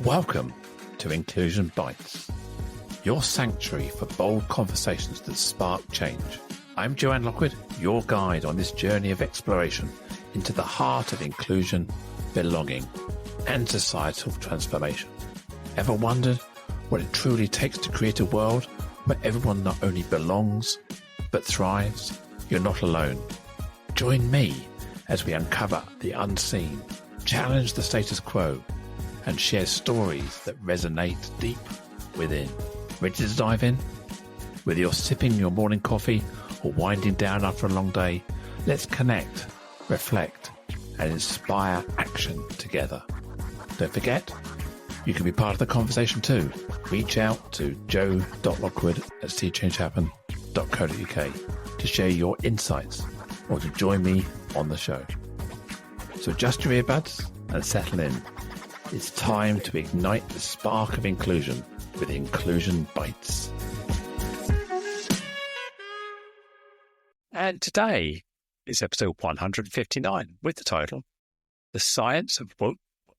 Welcome to Inclusion Bites, your sanctuary for bold conversations that spark change. I'm Joanne Lockwood, your guide on this journey of exploration into the heart of inclusion, belonging, and societal transformation. Ever wondered what it truly takes to create a world where everyone not only belongs, but thrives? You're not alone. Join me as we uncover the unseen, challenge the status quo, and share stories that resonate deep within. Ready to dive in? Whether you're sipping your morning coffee or winding down after a long day, let's connect, reflect, and inspire action together. Don't forget, you can be part of the conversation too. Reach out to joe.lockwood@seechangehappen.co.uk to share your insights or to join me on the show. So adjust your earbuds and settle in. It's time to ignite the spark of inclusion with Inclusion Bites. And today is episode 159 with the title, The Science of...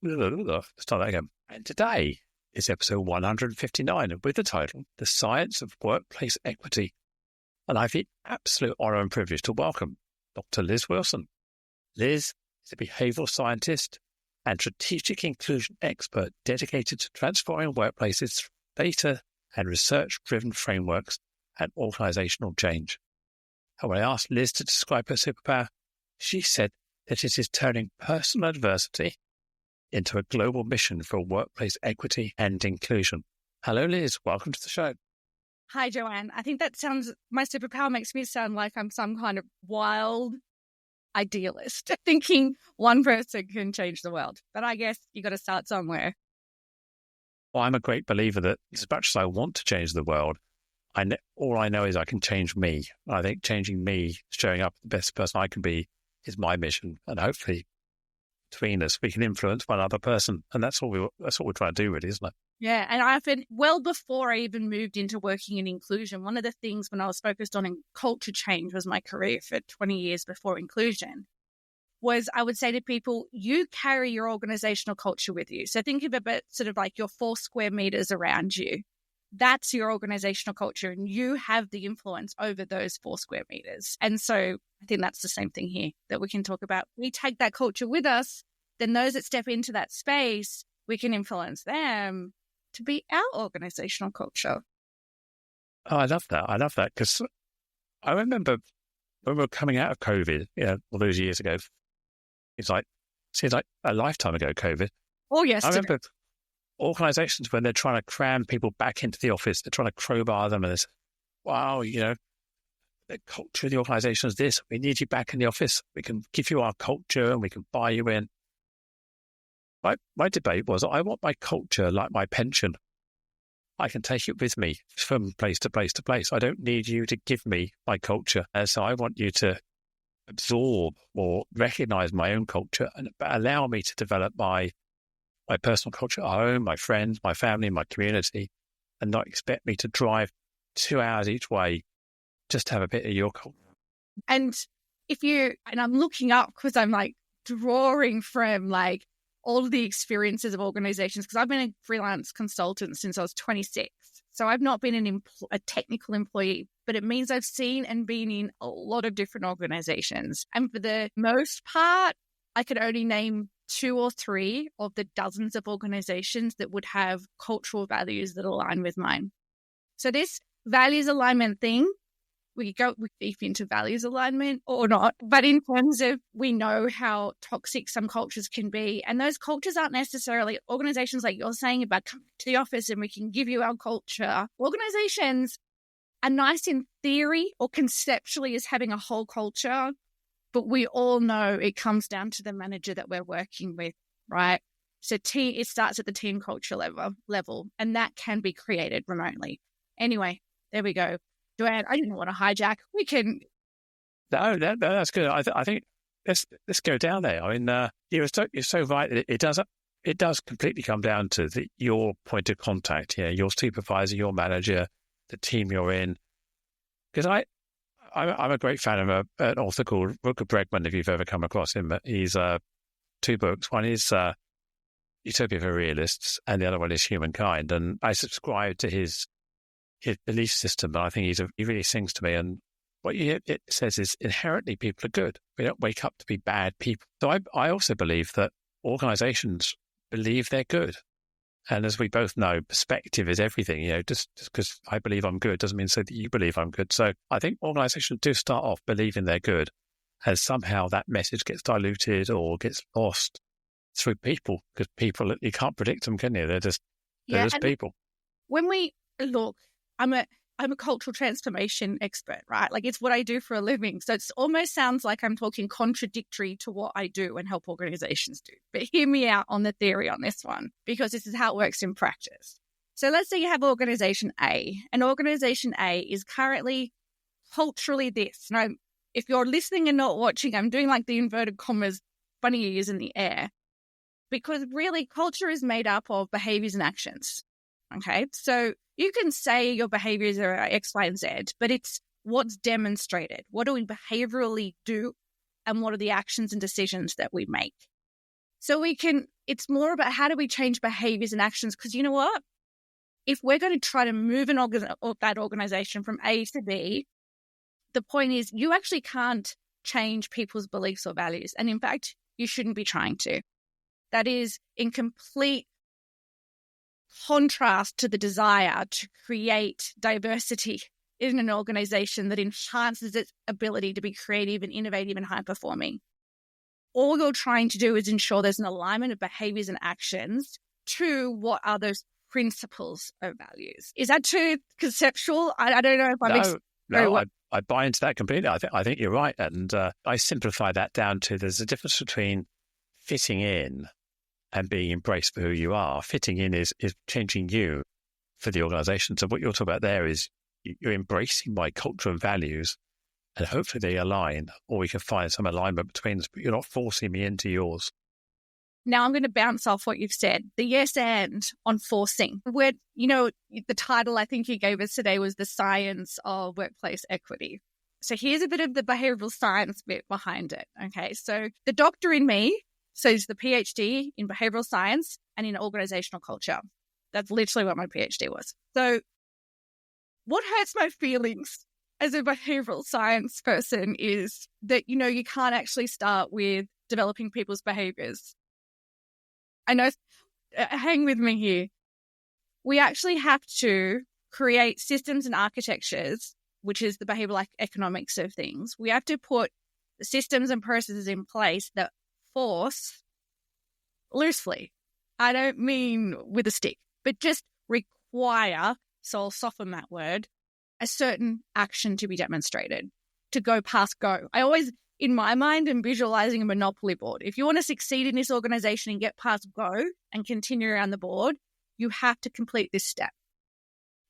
Let's start that again. And today is episode 159 with the title, The Science of Workplace Equity. And I have the absolute honour and privilege to welcome Dr. Liz Wilson. Liz is a behavioural scientist and strategic inclusion expert dedicated to transforming workplaces through data and research-driven frameworks and organisational change. And when I asked Liz to describe her superpower, she said that it is turning personal adversity into a global mission for workplace equity and inclusion. Hello, Liz. Welcome to the show. Hi, Joanne. I think my superpower makes me sound like I'm some kind of wild idealist, thinking one person can change the world. But I guess you got to start somewhere. Well, I'm a great believer that as much as I want to change the world, all I know is I can change me. I think changing me, showing up the best person I can be, is my mission. And hopefully, between us, we can influence one other person. And that's what we're trying to do, really, isn't it? Yeah, and I've been, well before I even moved into working in inclusion, one of the things when I was focused on culture change was my career for 20 years before inclusion, was I would say to people, you carry your organizational culture with you. So think of it about sort of like your 4 square meters around you. That's your organizational culture, and you have the influence over those 4 square meters. And so I think that's the same thing here that we can talk about. We take that culture with us, then those that step into that space, we can influence them to be our organizational culture. Oh, I love that. Because I remember when we were coming out of COVID, all those years ago, seems like a lifetime ago, COVID. Oh, yes. I remember organizations when they're trying to cram people back into the office, they're trying to crowbar them and they say, wow, the culture of the organization is this. We need you back in the office. We can give you our culture and we can buy you in. My debate was, I want my culture like my pension. I can take it with me from place to place to place. I don't need you to give me my culture. So I want you to absorb or recognize my own culture and allow me to develop my personal culture at home, my friends, my family, my community, and not expect me to drive 2 hours each way just to have a bit of your culture. And I'm looking up because I'm like drawing from like all of the experiences of organizations, because I've been a freelance consultant since I was 26. So I've not been a technical employee, but it means I've seen and been in a lot of different organizations. And for the most part, I could only name 2 or 3 of the dozens of organizations that would have cultural values that align with mine. So this values alignment thing, we go deep into values alignment or not, but in terms of we know how toxic some cultures can be, and those cultures aren't necessarily organizations like you're saying about coming to the office and we can give you our culture. Organizations are nice in theory or conceptually as having a whole culture, but we all know it comes down to the manager that we're working with, right? So it starts at the team culture level, and that can be created remotely. Anyway, there we go. Joanne, I didn't want to hijack. We can. No, that's good. I think let's go down there. I mean, you're so right. It does completely come down to your point of contact. Your supervisor, your manager, the team you're in. Because I'm a great fan of an author called Rutger Bregman. If you've ever come across him, he's 2 books. One is Utopia for Realists, and the other one is Humankind. And I subscribe to his belief system, but I think he really sings to me. And what it says is inherently people are good. We don't wake up to be bad people. So I also believe that organizations believe they're good. And as we both know, perspective is everything. Just because I believe I'm good doesn't mean so that you believe I'm good. So I think organizations do start off believing they're good, and somehow that message gets diluted or gets lost through people, because people, you can't predict them, can you? They're just people. When we look, I'm a cultural transformation expert, right? Like, it's what I do for a living. So it almost sounds like I'm talking contradictory to what I do and help organizations do. But hear me out on the theory on this one, because this is how it works in practice. So let's say you have organization A, and organization A is currently culturally this. Now, if you're listening and not watching, I'm doing like the inverted commas, funny ears in the air, because really culture is made up of behaviors and actions. Okay, so you can say your behaviors are X, Y, and Z, but it's what's demonstrated. What do we behaviorally do? And what are the actions and decisions that we make? So it's more about how do we change behaviors and actions? Because you know what? If we're going to try to move that organization from A to B, the point is you actually can't change people's beliefs or values. And in fact, you shouldn't be trying to. That is in complete contrast to the desire to create diversity in an organization that enhances its ability to be creative and innovative and high performing. All you're trying to do is ensure there's an alignment of behaviors and actions to what are those principles of values. Is that too conceptual? I don't know if I'm I buy into that completely. I think you're right. And I simplify that down to there's a difference between fitting in and being embraced for who you are. Fitting in is changing you for the organization. So what you're talking about there is you're embracing my culture and values, and hopefully they align, or we can find some alignment between us, but you're not forcing me into yours. Now I'm going to bounce off what you've said. The yes and on forcing. The title I think you gave us today was The Science of Workplace Equity. So here's a bit of the behavioral science bit behind it. Okay, so the doctor in me, so it's the PhD in behavioral science and in organizational culture. That's literally what my PhD was. So what hurts my feelings as a behavioral science person is that, you can't actually start with developing people's behaviors. I know, hang with me here. We actually have to create systems and architectures, which is the behavioral economics of things. We have to put the systems and processes in place that force loosely. I don't mean with a stick, but just require, so I'll soften that word, a certain action to be demonstrated, to go past go. I always, in my mind, am visualizing a monopoly board. If you want to succeed in this organization and get past go and continue around the board, you have to complete this step.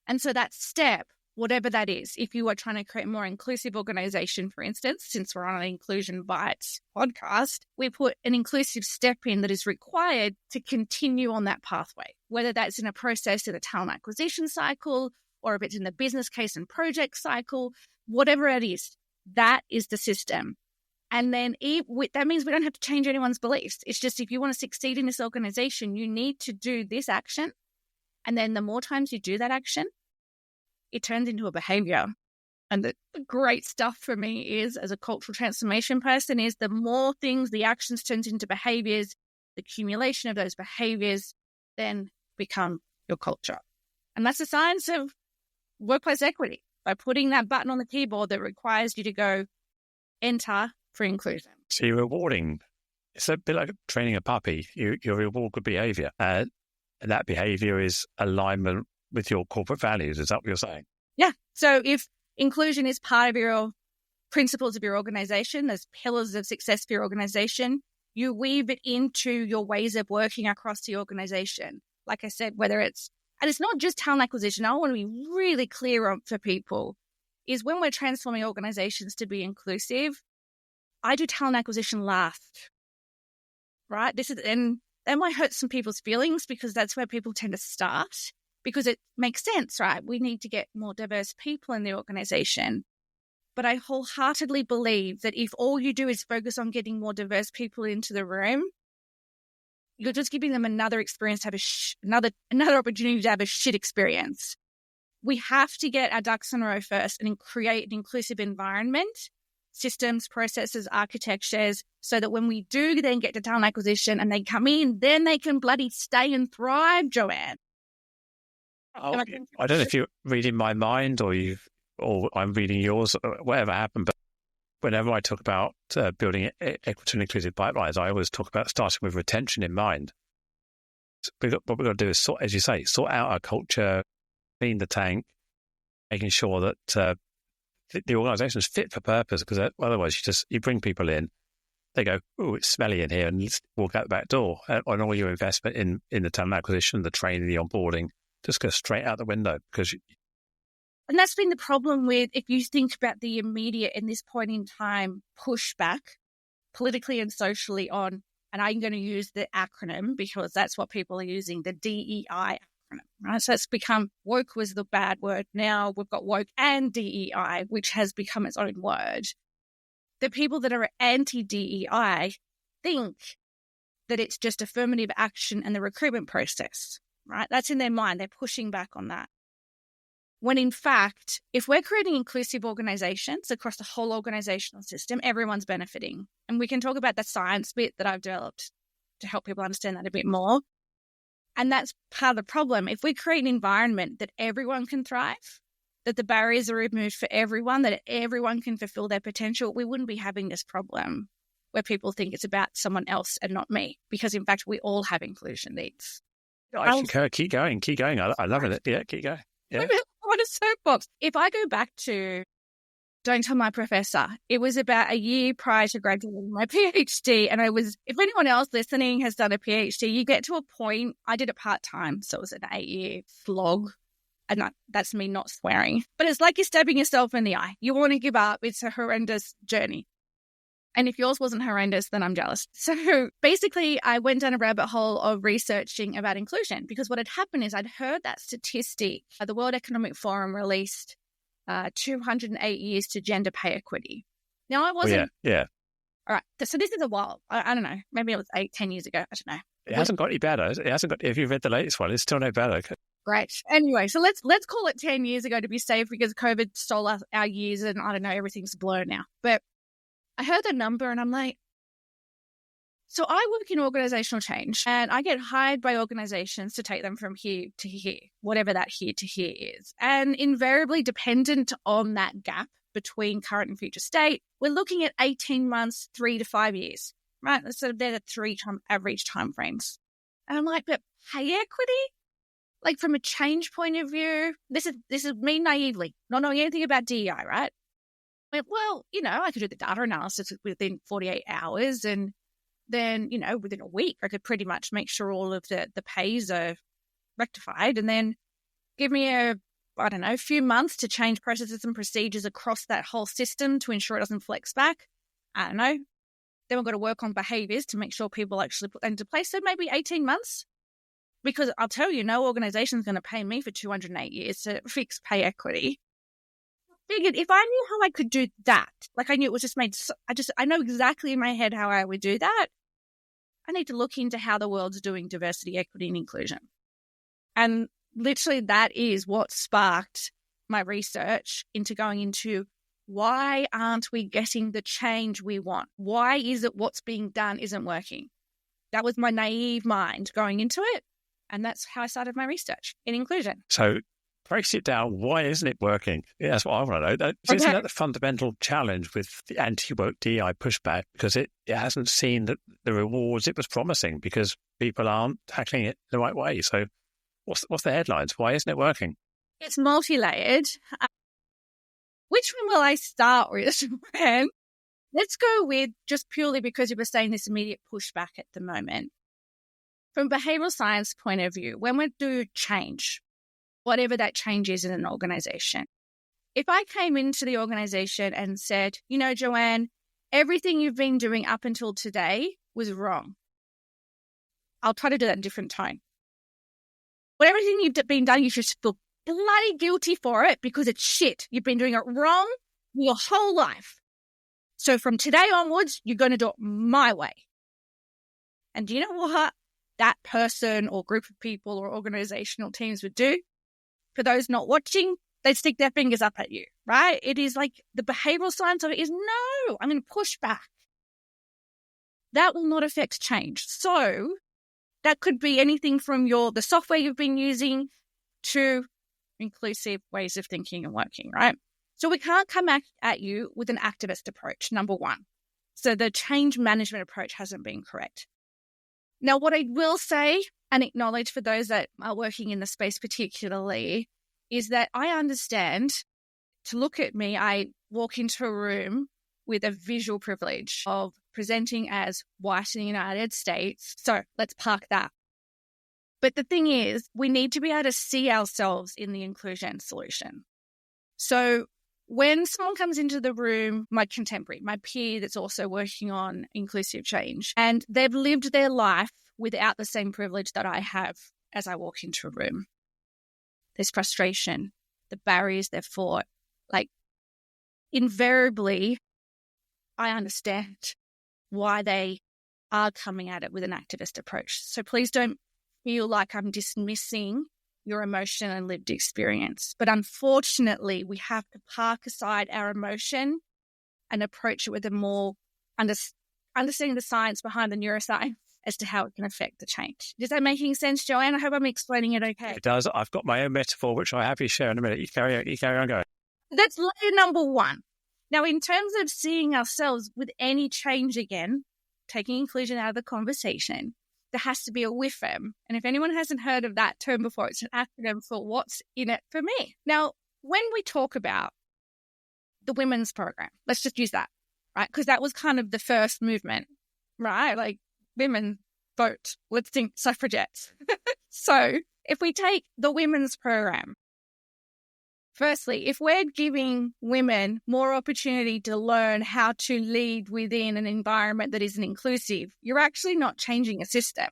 And so that step, whatever that is, if you are trying to create a more inclusive organization, for instance, since we're on an Inclusion Bites podcast, we put an inclusive step in that is required to continue on that pathway, whether that's in a process in a talent acquisition cycle or if it's in the business case and project cycle, whatever it is, that is the system. And then that means we don't have to change anyone's beliefs. It's just if you want to succeed in this organization, you need to do this action. And then the more times you do that action, it turns into a behavior. And the great stuff for me is, as a cultural transformation person, is the more things, the actions turns into behaviors, the accumulation of those behaviors then become your culture. And that's the science of workplace equity, by putting that button on the keyboard that requires you to go enter for inclusion. So you're rewarding. It's a bit like training a puppy. You reward good behavior. And that behavior is alignment with your corporate values. Is that what you're saying? Yeah. So if inclusion is part of your principles of your organization, there's pillars of success for your organization, you weave it into your ways of working across the organization. Like I said, whether it's, and it's not just talent acquisition, I want to be really clear on for people, is when we're transforming organizations to be inclusive, I do talent acquisition last, right? And that might hurt some people's feelings because that's where people tend to start, because it makes sense, right? We need to get more diverse people in the organization. But I wholeheartedly believe that if all you do is focus on getting more diverse people into the room, you're just giving them another experience to have another opportunity to have a shit experience. We have to get our ducks in a row first and create an inclusive environment, systems, processes, architectures, so that when we do then get to talent acquisition and they come in, then they can bloody stay and thrive, Joanne. I don't know if you're reading my mind or I'm reading yours, or whatever happened, but whenever I talk about building equity and inclusive pipelines, I always talk about starting with retention in mind. What we've got to do is, as you say, sort out our culture, clean the tank, making sure that the organisation is fit for purpose, because otherwise you bring people in, they go, oh, it's smelly in here, and you walk out the back door, and all your investment in the talent acquisition, the training, the onboarding, just goes straight out the window. And that's been the problem with, if you think about the immediate, in this point in time, pushback politically and socially on, and I'm going to use the acronym because that's what people are using, the DEI acronym, right? So it's become, woke was the bad word. Now we've got woke and DEI, which has become its own word. The people that are anti-DEI think that it's just affirmative action and the recruitment process, right? That's in their mind. They're pushing back on that. When in fact, if we're creating inclusive organizations across the whole organizational system, everyone's benefiting. And we can talk about the science bit that I've developed to help people understand that a bit more. And that's part of the problem. If we create an environment that everyone can thrive, that the barriers are removed for everyone, that everyone can fulfill their potential, we wouldn't be having this problem where people think it's about someone else and not me. Because in fact, we all have inclusion needs. Keep going. I love it. Yeah, keep going. Yeah. What a soapbox. If I go back to Don't Tell My Professor, it was about a year prior to graduating my PhD. And if anyone else listening has done a PhD, you get to a point, I did it part-time, so it was an 8-year slog. And that's me not swearing. But it's like you're stabbing yourself in the eye. You want to give up. It's a horrendous journey. And if yours wasn't horrendous, then I'm jealous. So basically, I went down a rabbit hole of researching about inclusion, because what had happened is I'd heard that statistic. The World Economic Forum released 208 years to gender pay equity. Now, I wasn't... Yeah. All right. So this is a while. I don't know. Maybe it was 8-10 years ago. I don't know. It hasn't got any better. It hasn't got... If you've read the latest one, it's still no better. Great. Anyway, so let's call it 10 years ago to be safe, because COVID stole our years and I don't know, everything's blurred now. But I heard the number and I'm like, so I work in organizational change and I get hired by organizations to take them from here to here, whatever that here to here is. And invariably dependent on that gap between current and future state, we're looking at 18 months, 3 to 5 years, right? So they're the 3 average time frames. And I'm like, but pay equity? Like from a change point of view, this is me naively, not knowing anything about DEI, right? Well, I could do the data analysis within 48 hours and then, within a week, I could pretty much make sure all of the pays are rectified and then give me a few months to change processes and procedures across that whole system to ensure it doesn't flex back. I don't know. Then we've got to work on behaviors to make sure people actually put that into place. So maybe 18 months. Because I'll tell you, no organization is going to pay me for 208 years to fix pay equity. Figured if I knew how I could do that, like I knew it was just I know exactly in my head how I would do that. I need to look into how the world's doing diversity, equity, and inclusion. And literally that is what sparked my research into going into why aren't we getting the change we want? Why is it what's being done isn't working? That was my naive mind going into it. And that's how I started my research in inclusion. So breaks it down. Why isn't it working? Yeah, that's what I want to know. Isn't that the fundamental challenge with the anti-woke DEI pushback? Because it hasn't seen the rewards it was promising because people aren't tackling it the right way. So what's the headlines? Why isn't it working? It's multi-layered. Which one will I start with? Let's go with just purely because you were saying this immediate pushback at the moment. From a behavioural science point of view, when we do change, whatever that change is in an organization, if I came into the organization and said, Joanne, everything you've been doing up until today was wrong, I'll try to do that in a different tone. But everything you've been done, you should feel bloody guilty for it because it's shit. You've been doing it wrong your whole life. So from today onwards, you're going to do it my way. And do you know what? that person or group of people or organizational teams would do. For those not watching, they'd stick their fingers up at you, right? It is like the behavioral science of it is, no, I'm going to push back. That will not affect change. So that could be anything from the software you've been using to inclusive ways of thinking and working, right? So we can't come at you with an activist approach, number one. So the change management approach hasn't been correct. Now, what I will say and acknowledge for those that are working in the space particularly is that I understand, to look at me, I walk into a room with a visual privilege of presenting as white in the United States. So let's park that. But the thing is, we need to be able to see ourselves in the inclusion solution. So when someone comes into the room, my contemporary, my peer that's also working on inclusive change, and they've lived their life without the same privilege that I have as I walk into a room, there's frustration, the barriers they've fought. Like, invariably, I understand why they are coming at it with an activist approach. So please don't feel like I'm dismissing your emotion and lived experience. But unfortunately, we have to park aside our emotion and approach it with a more understanding the science behind the neuroscience as to how it can affect the change. Does that making sense, Joanne? I hope I'm explaining it okay. It does. I've got my own metaphor, which I have you share in a minute. You carry on going. That's layer number one. Now, in terms of seeing ourselves with any change again, taking inclusion out of the conversation, there has to be a WIFM. And if anyone hasn't heard of that term before, it's an acronym for what's in it for me. Now, when we talk about the women's program, let's just use that, right? Because that was kind of the first movement, right? Like, women vote, let's think suffragettes. So if we take the women's program, firstly, if we're giving women more opportunity to learn how to lead within an environment that isn't inclusive, you're actually not changing a system.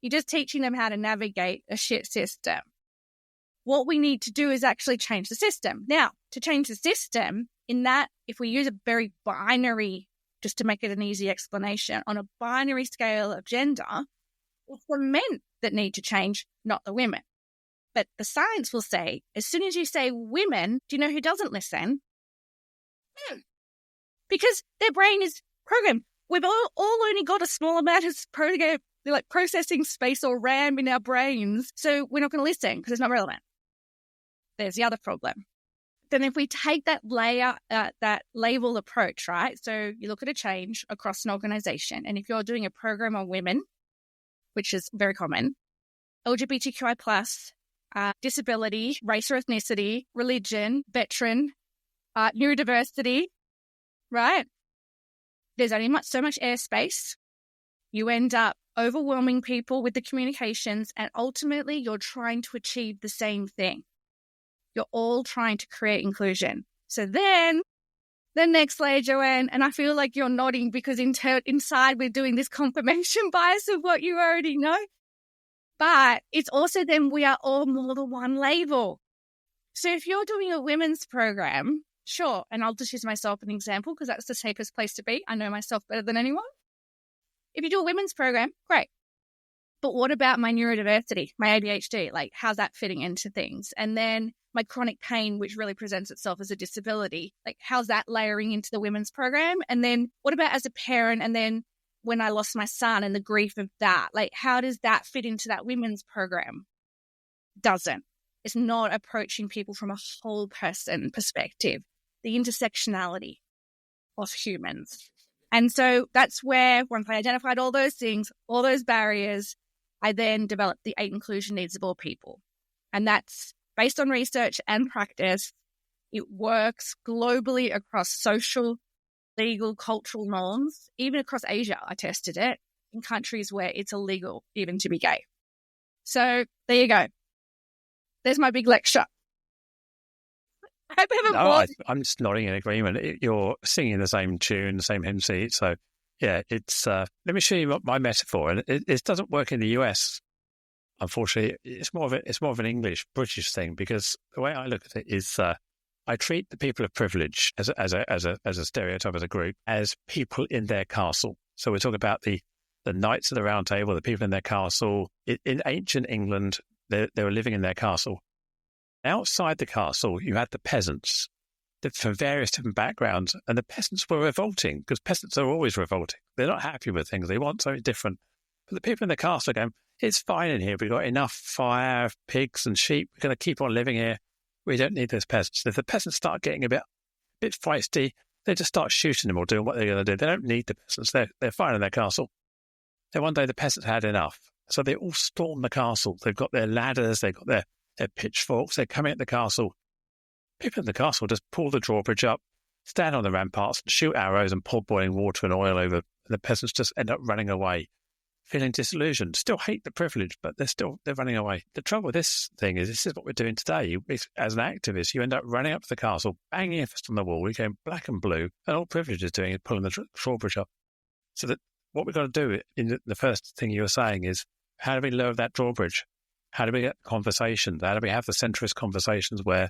You're just teaching them how to navigate a shit system. What we need to do is actually change the system. Now, to change the system, in that, if we use a very binary, just to make it an easy explanation, on a binary scale of gender, it's the men that need to change, not the women. But the science will say, as soon as you say women, do you know who doesn't listen? Men. Because their brain is programmed. We've all only got a small amount of processing space or RAM in our brains, so we're not going to listen because it's not relevant. There's the other problem. Then if we take that that label approach, right? So you look at a change across an organization, and if you're doing a program on women, which is very common, LGBTQI+, disability, race or ethnicity, religion, veteran, neurodiversity, right? There's only so much airspace. You end up overwhelming people with the communications, and ultimately you're trying to achieve the same thing. You're all trying to create inclusion. So then the next layer, Joanne, and I feel like you're nodding because inside we're doing this confirmation bias of what you already know. But it's also then we are all more than one label. So if you're doing a women's program, sure, and I'll just use myself as an example because that's the safest place to be. I know myself better than anyone. If you do a women's program, great. But what about my neurodiversity, my ADHD? Like, how's that fitting into things? And then my chronic pain, which really presents itself as a disability, like, how's that layering into the women's program? And then what about as a parent? And then when I lost my son and the grief of that, like, how does that fit into that women's program? Doesn't. It's not approaching people from a whole person perspective, the intersectionality of humans. And so that's where, once I identified all those things, all those barriers, I then developed the 8 inclusion needs of all people. And that's based on research and practice. It works globally across social, legal, cultural norms. Even across Asia, I tested it in countries where it's illegal even to be gay. So there you go. There's my big lecture. I'm just nodding in agreement. You're singing the same tune, the same hymn sheet. So, yeah, it's. Let me show you my metaphor, and it doesn't work in the US. Unfortunately, it's more of an English British thing, because the way I look at it is, I treat the people of privilege as a stereotype, as a group, as people in their castle. So we're talking about the the knights of the Round Table, the people in their castle. In ancient England, they were living in their castle. Outside the castle, you had the peasants from various different backgrounds, and the peasants were revolting because peasants are always revolting. They're not happy with things. They want something different. But the people in the castle are going, it's fine in here. We've got enough fire, pigs and sheep. We're going to keep on living here. We don't need those peasants. If the peasants start getting a bit feisty, they just start shooting them or doing what they're going to do. They don't need the peasants. They're fine in their castle. Then one day the peasants had enough. So they all stormed the castle. They've got their ladders. They've got their pitchforks. They're coming at the castle. People in the castle just pull the drawbridge up, stand on the ramparts, shoot arrows and pour boiling water and oil over. And the peasants just end up running away, feeling disillusioned, still hate the privilege, but they're running away. The trouble with this thing is, this is what we're doing today. As an activist, you end up running up to the castle, banging your fist on the wall, you're going black and blue, and all privilege is doing is pulling the drawbridge up. So that what we've got to do in the first thing you were saying is, how do we lower that drawbridge? How do we get conversations? How do we have the centrist conversations where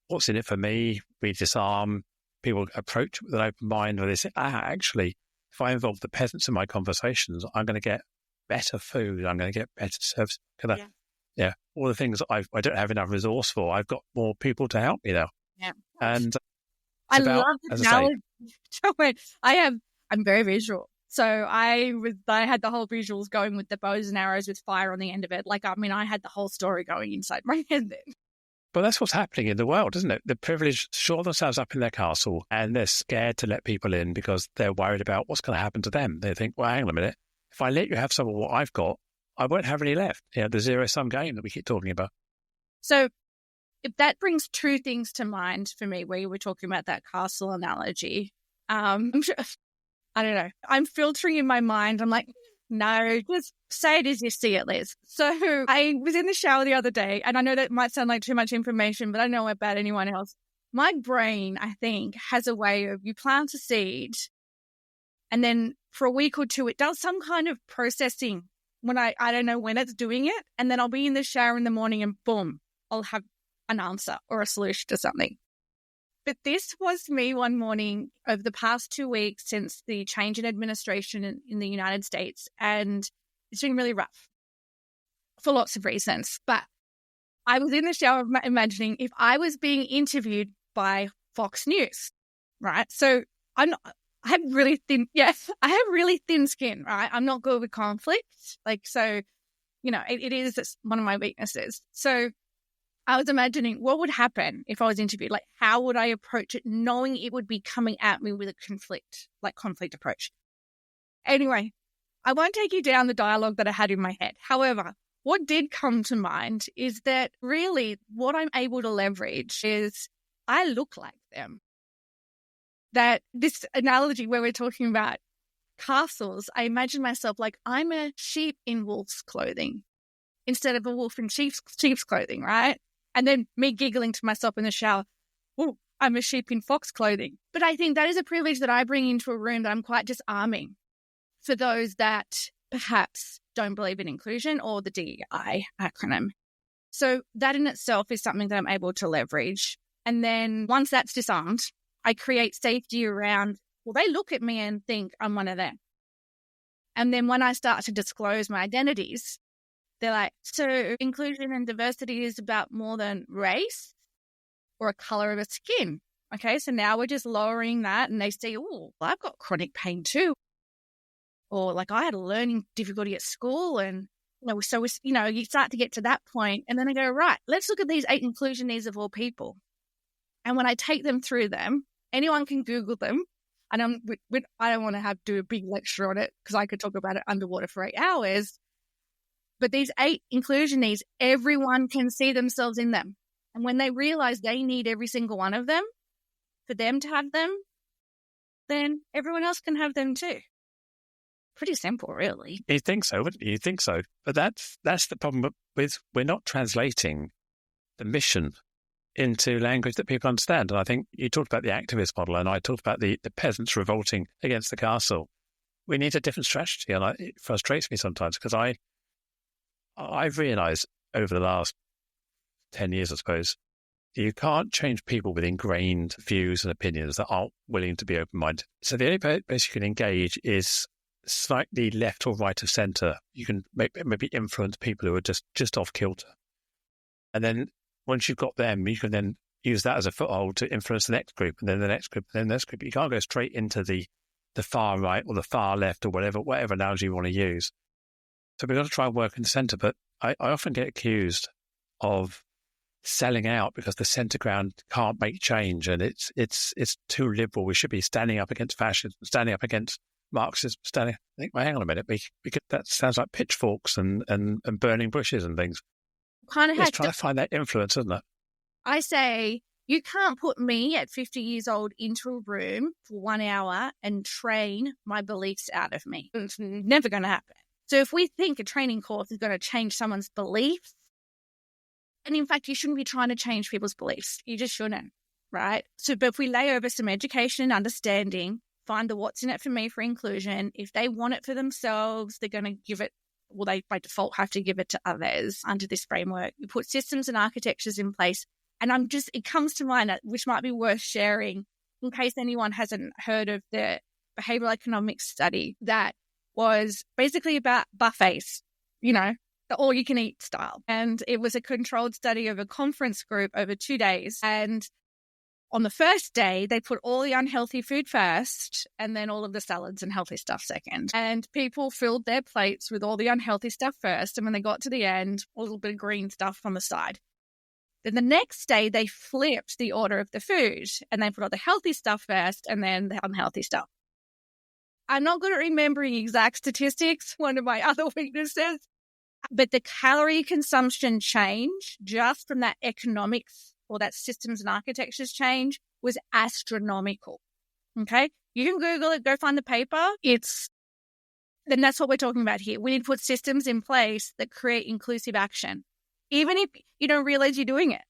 what's in it for me? We disarm, people approach with an open mind where they say, actually, if I involve the peasants in my conversations, I'm going to get better food. I'm going to get better service. All the things I don't have enough resource for. I've got more people to help me now. Yeah. And I love the analogy. I'm very visual. So I had the whole visuals going with the bows and arrows with fire on the end of it. I had the whole story going inside my head then. But that's what's happening in the world, isn't it? The privileged shore themselves up in their castle and they're scared to let people in because they're worried about what's going to happen to them. They think, well, hang on a minute. If I let you have some of what I've got, I won't have any left. The zero-sum game that we keep talking about. So if that brings two things to mind for me, where you were talking about that castle analogy, I'm sure, I don't know. I'm filtering in my mind. I'm like, no, just say it as you see it, Liz. So I was in the shower the other day, and I know that might sound like too much information, but I don't know about anyone else. My brain, I think, has a way of, you plant a seed, and then for a week or two, it does some kind of processing when I don't know when it's doing it, and then I'll be in the shower in the morning and boom, I'll have an answer or a solution to something. But this was me one morning over the past 2 weeks since the change in administration in the United States. And it's been really rough for lots of reasons. But I was in the shower imagining if I was being interviewed by Fox News, right? So I have really thin skin, right? I'm not good with conflict. It is one of my weaknesses. So I was imagining what would happen if I was interviewed. Like, how would I approach it, knowing it would be coming at me with a conflict approach? Anyway, I won't take you down the dialogue that I had in my head. However, what did come to mind is that really what I'm able to leverage is I look like them. That this analogy where we're talking about castles, I imagine myself like I'm a sheep in wolf's clothing instead of a wolf in sheep's clothing, right? And then me giggling to myself in the shower, oh, I'm a sheep in fox clothing. But I think that is a privilege that I bring into a room that I'm quite disarming for those that perhaps don't believe in inclusion or the DEI acronym. So that in itself is something that I'm able to leverage. And then once that's disarmed, I create safety around, well, they look at me and think I'm one of them. And then when I start to disclose my identities, they're like, so inclusion and diversity is about more than race or a color of a skin. Okay, so now we're just lowering that and they see, oh, I've got chronic pain too. Or like I had a learning difficulty at school and, you start to get to that point and then I go, right, let's look at these 8 inclusion needs of all people. And when I take them through them, anyone can Google them. And I don't want to do a big lecture on it because I could talk about it underwater for 8 hours. But these 8 inclusion needs, everyone can see themselves in them. And when they realize they need every single one of them for them to have them, then everyone else can have them too. Pretty simple, really. You think so, wouldn't you? You think so. But that's the problem with, we're not translating the mission into language that people understand. And I think you talked about the activist model and I talked about the peasants revolting against the castle. We need a different strategy. And it frustrates me sometimes because I've realised over the last 10 years, I suppose, you can't change people with ingrained views and opinions that aren't willing to be open-minded. So the only place you can engage is slightly left or right of centre, you can maybe influence people who are just off kilter. And then once you've got them, you can then use that as a foothold to influence the next group, and then the next group, and then the next group. You can't go straight into the far right or the far left or whatever analogy you want to use. So we've got to try and work in the centre. But I often get accused of selling out because the centre ground can't make change, and it's too liberal. We should be standing up against fascism, standing up against Marxism, I think, well, hang on a minute, because that sounds like pitchforks and burning bushes and things. Kind of it's trying to find that influence, isn't it? I say, you can't put me at 50 years old into a room for 1 hour and train my beliefs out of me. It's never going to happen. So if we think a training course is going to change someone's beliefs, and in fact, you shouldn't be trying to change people's beliefs. You just shouldn't, right? So, but if we lay over some education and understanding, find the what's in it for me for inclusion, if they want it for themselves, they're going to give it, well, they by default have to give it to others under this framework. We put systems and architectures in place. And it comes to mind, which might be worth sharing in case anyone hasn't heard of the behavioural economics study that was basically about buffets, the all-you-can-eat style. And it was a controlled study of a conference group over 2 days. And on the first day, they put all the unhealthy food first and then all of the salads and healthy stuff second. And people filled their plates with all the unhealthy stuff first. And when they got to the end, a little bit of green stuff on the side. Then the next day, they flipped the order of the food and they put all the healthy stuff first and then the unhealthy stuff. I'm not good at remembering exact statistics, one of my other weaknesses, but the calorie consumption change just from that economics or that systems and architectures change was astronomical. Okay? You can Google it, go find the paper. Then that's what we're talking about here. We need to put systems in place that create inclusive action. Even if you don't realize you're doing it,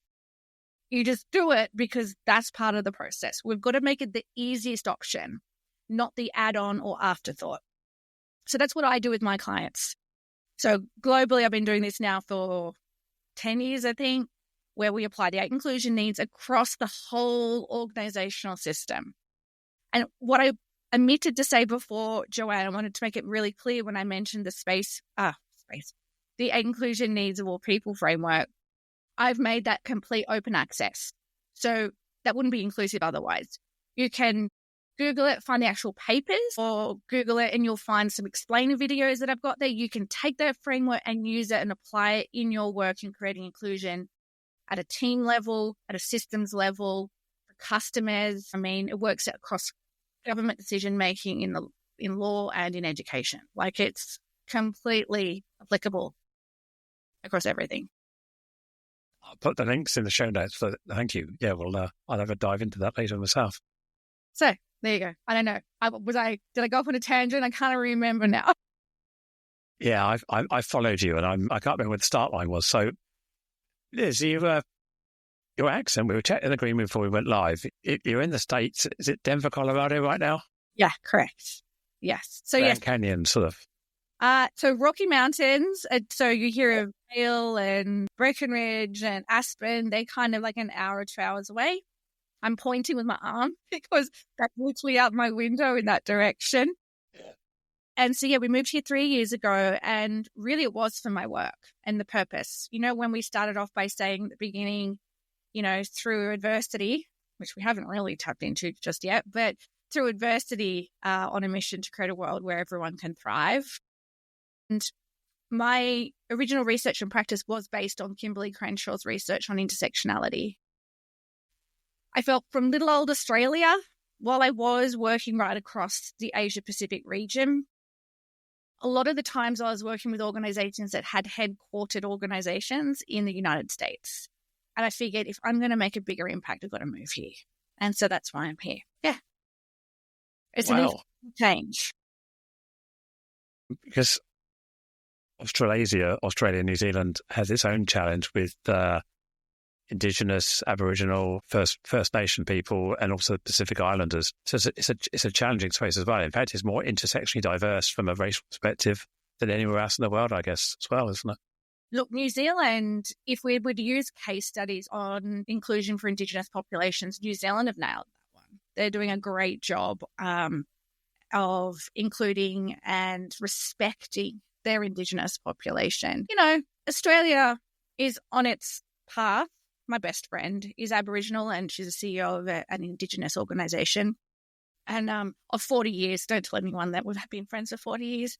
you just do it because that's part of the process. We've got to make it the easiest option, not the add-on or afterthought. So that's what I do with my clients. So globally, I've been doing this now for 10 years, I think, where we apply the 8 inclusion needs across the whole organizational system. And what I omitted to say before, Joanne, I wanted to make it really clear when I mentioned the inclusion needs of all people framework, I've made that complete open access. So that wouldn't be inclusive otherwise. You can Google it, find the actual papers, or Google it and you'll find some explainer videos that I've got there. You can take that framework and use it and apply it in your work in creating inclusion at a team level, at a systems level, for customers. I mean, it works across government decision-making in law and in education. Like, it's completely applicable across everything. I'll put the links in the show notes. So thank you. Yeah, well, I'll have a dive into that later myself. So there you go. I don't know. Did I go off on a tangent? I can't remember now. Yeah, I followed you, and I can't remember what the start line was. So, Liz, your accent, we were chatting agreement before we went live. You're in the States. Is it Denver, Colorado right now? Yeah, correct. Yes. So Grand yes. Canyon, sort of. So Rocky Mountains, so you hear of Vail and Breckenridge and Aspen, they're kind of like an hour or 2 hours away. I'm pointing with my arm because that's literally out my window in that direction. Yeah. And so, we moved here 3 years ago, and really it was for my work and the purpose. When we started off by saying at the beginning, through adversity, which we haven't really tapped into just yet, but through adversity on a mission to create a world where everyone can thrive. And my original research and practice was based on Kimberly Crenshaw's research on intersectionality. I felt from little old Australia, while I was working right across the Asia-Pacific region, a lot of the times I was working with organizations that had headquartered organizations in the United States. And I figured if I'm going to make a bigger impact, I've got to move here. And so that's why I'm here. Yeah. It's an change. Because Australia, New Zealand has its own challenge with Indigenous, Aboriginal, First Nation people, and also Pacific Islanders. So it's a challenging space as well. In fact, it's more intersectionally diverse from a racial perspective than anywhere else in the world, I guess, as well, isn't it? Look, New Zealand, if we would use case studies on inclusion for Indigenous populations, New Zealand have nailed that one. They're doing a great job of including and respecting their Indigenous population. You know, Australia is on its path. My best friend is Aboriginal and she's a CEO of an Indigenous organisation. And of 40 years, don't tell anyone that we've been friends for 40 years.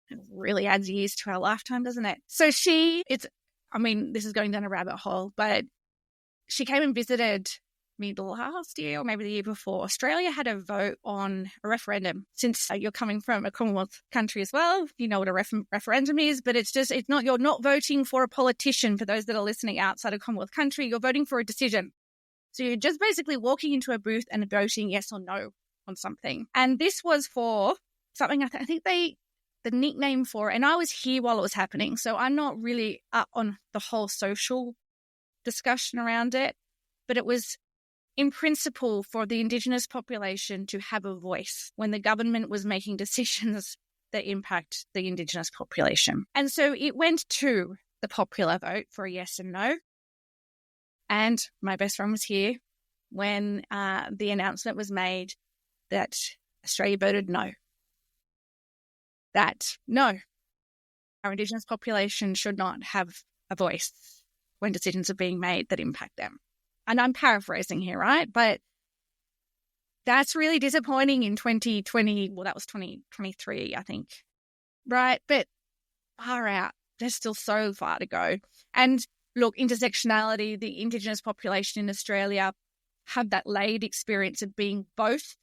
It really adds years to our lifetime, doesn't it? So this is going down a rabbit hole, but she came and visited me last year or maybe the year before. Australia had a vote on a referendum. Since you're coming from a Commonwealth country as well, you know what a referendum is, but you're not voting for a politician. For those that are listening outside of Commonwealth country, you're voting for a decision. So you're just basically walking into a booth and voting yes or no on something. And this was for something I think the nickname for it, and I was here while it was happening, so I'm not really up on the whole social discussion around it, but it was in principle for the Indigenous population to have a voice when the government was making decisions that impact the Indigenous population. And so it went to the popular vote for a yes and no. And my best friend was here when the announcement was made that Australia voted no. That no, our Indigenous population should not have a voice when decisions are being made that impact them. And I'm paraphrasing here, right? But that's really disappointing in 2020. Well, that was 2023, I think. Right? But far out. There's still so far to go. And look, intersectionality, the Indigenous population in Australia have that layered experience of being both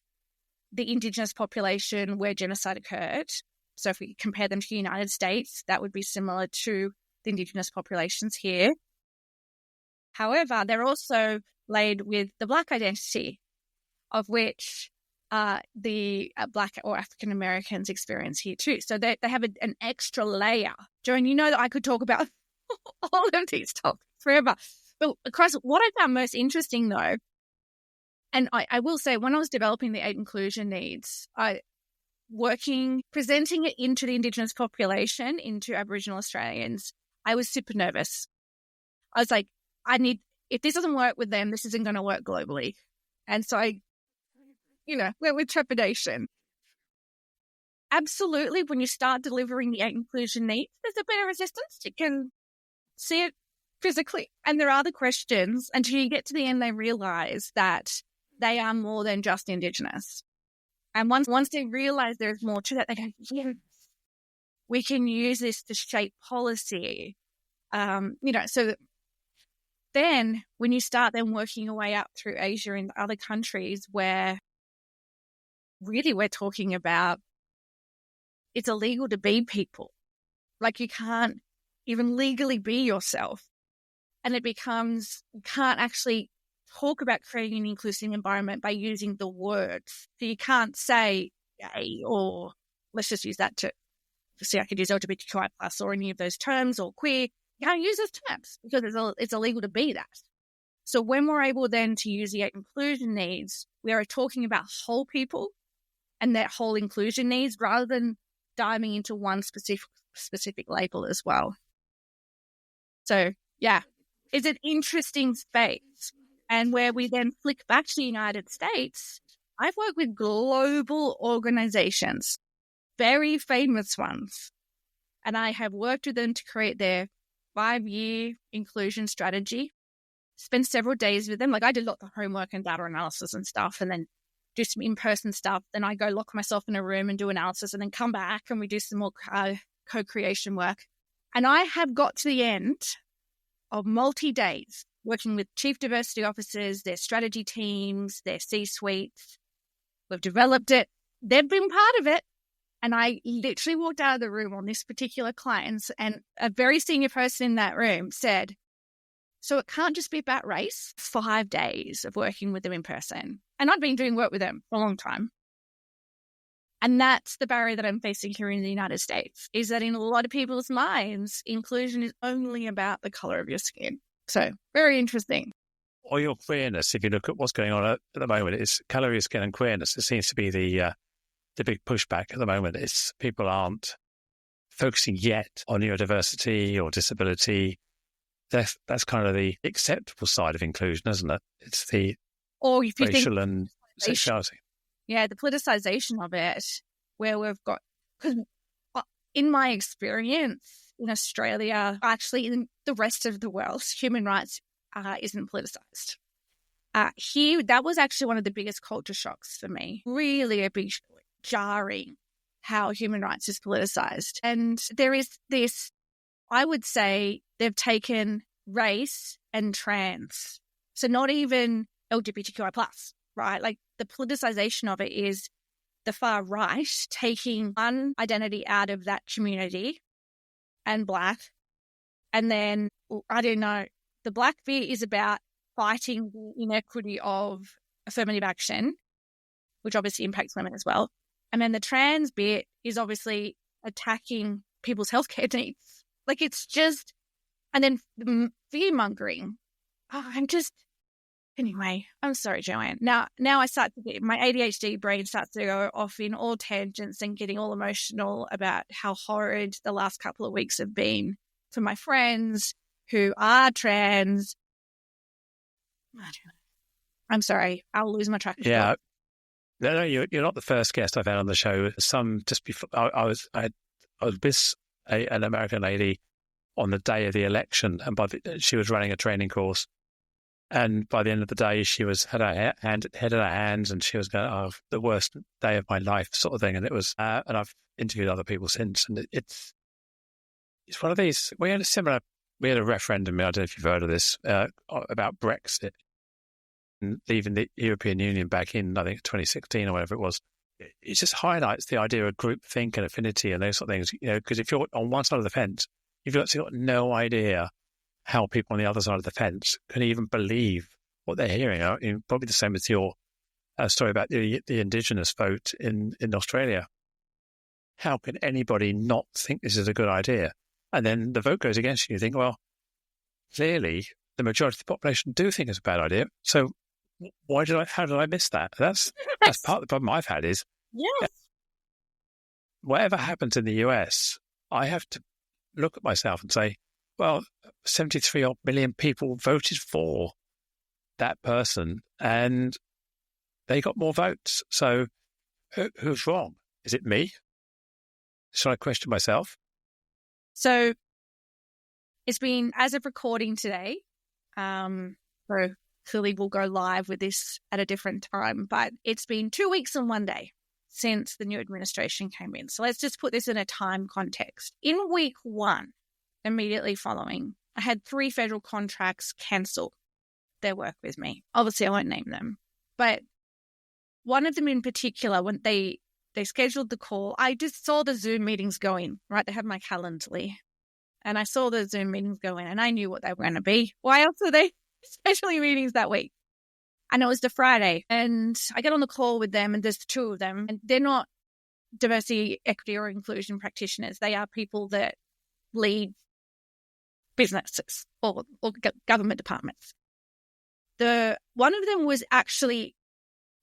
the Indigenous population where genocide occurred. So if we compare them to the United States, that would be similar to the Indigenous populations here. However, they're also laid with the Black identity, of which the Black or African Americans experience here too. So they have an extra layer. Joanne, you know that I could talk about all of these topics forever. But across what I found most interesting though, and I will say when I was developing the 8 inclusion needs, presenting it into the Indigenous population, into Aboriginal Australians, I was super nervous. I was like, if this doesn't work with them, this isn't going to work globally. And so I, went with trepidation. Absolutely, when you start delivering the 8 inclusion needs, there's a bit of resistance. You can see it physically. And there are the questions until you get to the end, they realise that they are more than just Indigenous. And once they realise there's more to that, they go, yes, we can use this to shape policy. So then when you start then working your way up through Asia and other countries where really we're talking about it's illegal to be people. Like you can't even legally be yourself. And it becomes, you can't actually talk about creating an inclusive environment by using the words. So you can't say gay or let's just use that to see I could use LGBTQI plus or any of those terms or queer. You can't use those terms because it's illegal to be that. So when we're able then to use the 8 inclusion needs, we are talking about whole people and that whole inclusion needs rather than diving into one specific label as well. So yeah, it's an interesting space. And where we then flick back to the United States, I've worked with global organizations, very famous ones, and I have worked with them to create their 5-year inclusion strategy, spend several days with them. Like I did a lot of homework and data analysis and stuff, and then do some in-person stuff. Then I go lock myself in a room and do analysis and then come back and we do some more co-creation work. And I have got to the end of multi-days working with chief diversity officers, their strategy teams, their C-suites. We've developed it. They've been part of it. And I literally walked out of the room on this particular client and a very senior person in that room said, so it can't just be about race. 5 days of working with them in person. And I've been doing work with them for a long time. And that's the barrier that I'm facing here in the United States, is that in a lot of people's minds, inclusion is only about the color of your skin. So very interesting. Or your queerness, if you look at what's going on at the moment, it's colour of your skin and queerness. It seems to be the big pushback at the moment. It's people aren't focusing yet on neurodiversity or disability. That's kind of the acceptable side of inclusion, isn't it? It's the racial and sexuality. Yeah, the politicization of it where we've got, because in my experience in Australia, actually in the rest of the world, human rights isn't politicized. Here, that was actually one of the biggest culture shocks for me. Really a big jarring how human rights is politicized. And there is this, I would say they've taken race and trans. So not even LGBTQI+, right? Like the politicization of it is the far right taking one identity out of that community and Black. And then, I don't know, the Black bit is about fighting the inequity of affirmative action, which obviously impacts women as well. And then the trans bit is obviously attacking people's healthcare needs. Like it's just, and then the fear-mongering. Anyway, I'm sorry, Joanne. Now I start to get, my ADHD brain starts to go off in all tangents and getting all emotional about how horrid the last couple of weeks have been for my friends who are trans. I'm sorry, I'll lose my track of thought. Yeah. No, you're not the first guest I've had on the show. Some just before I was with an American lady on the day of the election, and she was running a training course, and by the end of the day, she had her head in her hands, and she was going, "Oh, the worst day of my life," sort of thing. And it was, and I've interviewed other people since, and it's one of these. We had a referendum. I don't know if you've heard of this about Brexit. Leaving the European Union back in, I think, 2016 or whatever it was, it just highlights the idea of groupthink and affinity and those sort of things. Because if you're on one side of the fence, you've actually got no idea how people on the other side of the fence can even believe what they're hearing. Probably the same with your story about the Indigenous vote in Australia. How can anybody not think this is a good idea? And then the vote goes against you. You think, well, clearly the majority of the population do think it's a bad idea. So how did I miss that? That's part of the problem I've had is, whatever happens in the US, I have to look at myself and say, well, 73 odd million people voted for that person and they got more votes. So who's wrong? Is it me? Should I question myself? So it's been, as of recording today, so clearly we'll go live with this at a different time, but it's been 2 weeks and 1 day since the new administration came in. So let's just put this in a time context. In week 1, immediately following, I had 3 federal contracts cancel their work with me. Obviously, I won't name them, but one of them in particular, when they scheduled the call, I just saw the Zoom meetings going, right? They had my Calendly, and I saw the Zoom meetings go in, and I knew what they were going to be. Why else are they scheduling meetings that week? And it was the Friday, and I get on the call with them, and there's 2 of them, and they're not diversity, equity, or inclusion practitioners. They are people that lead businesses or government departments. One of them was actually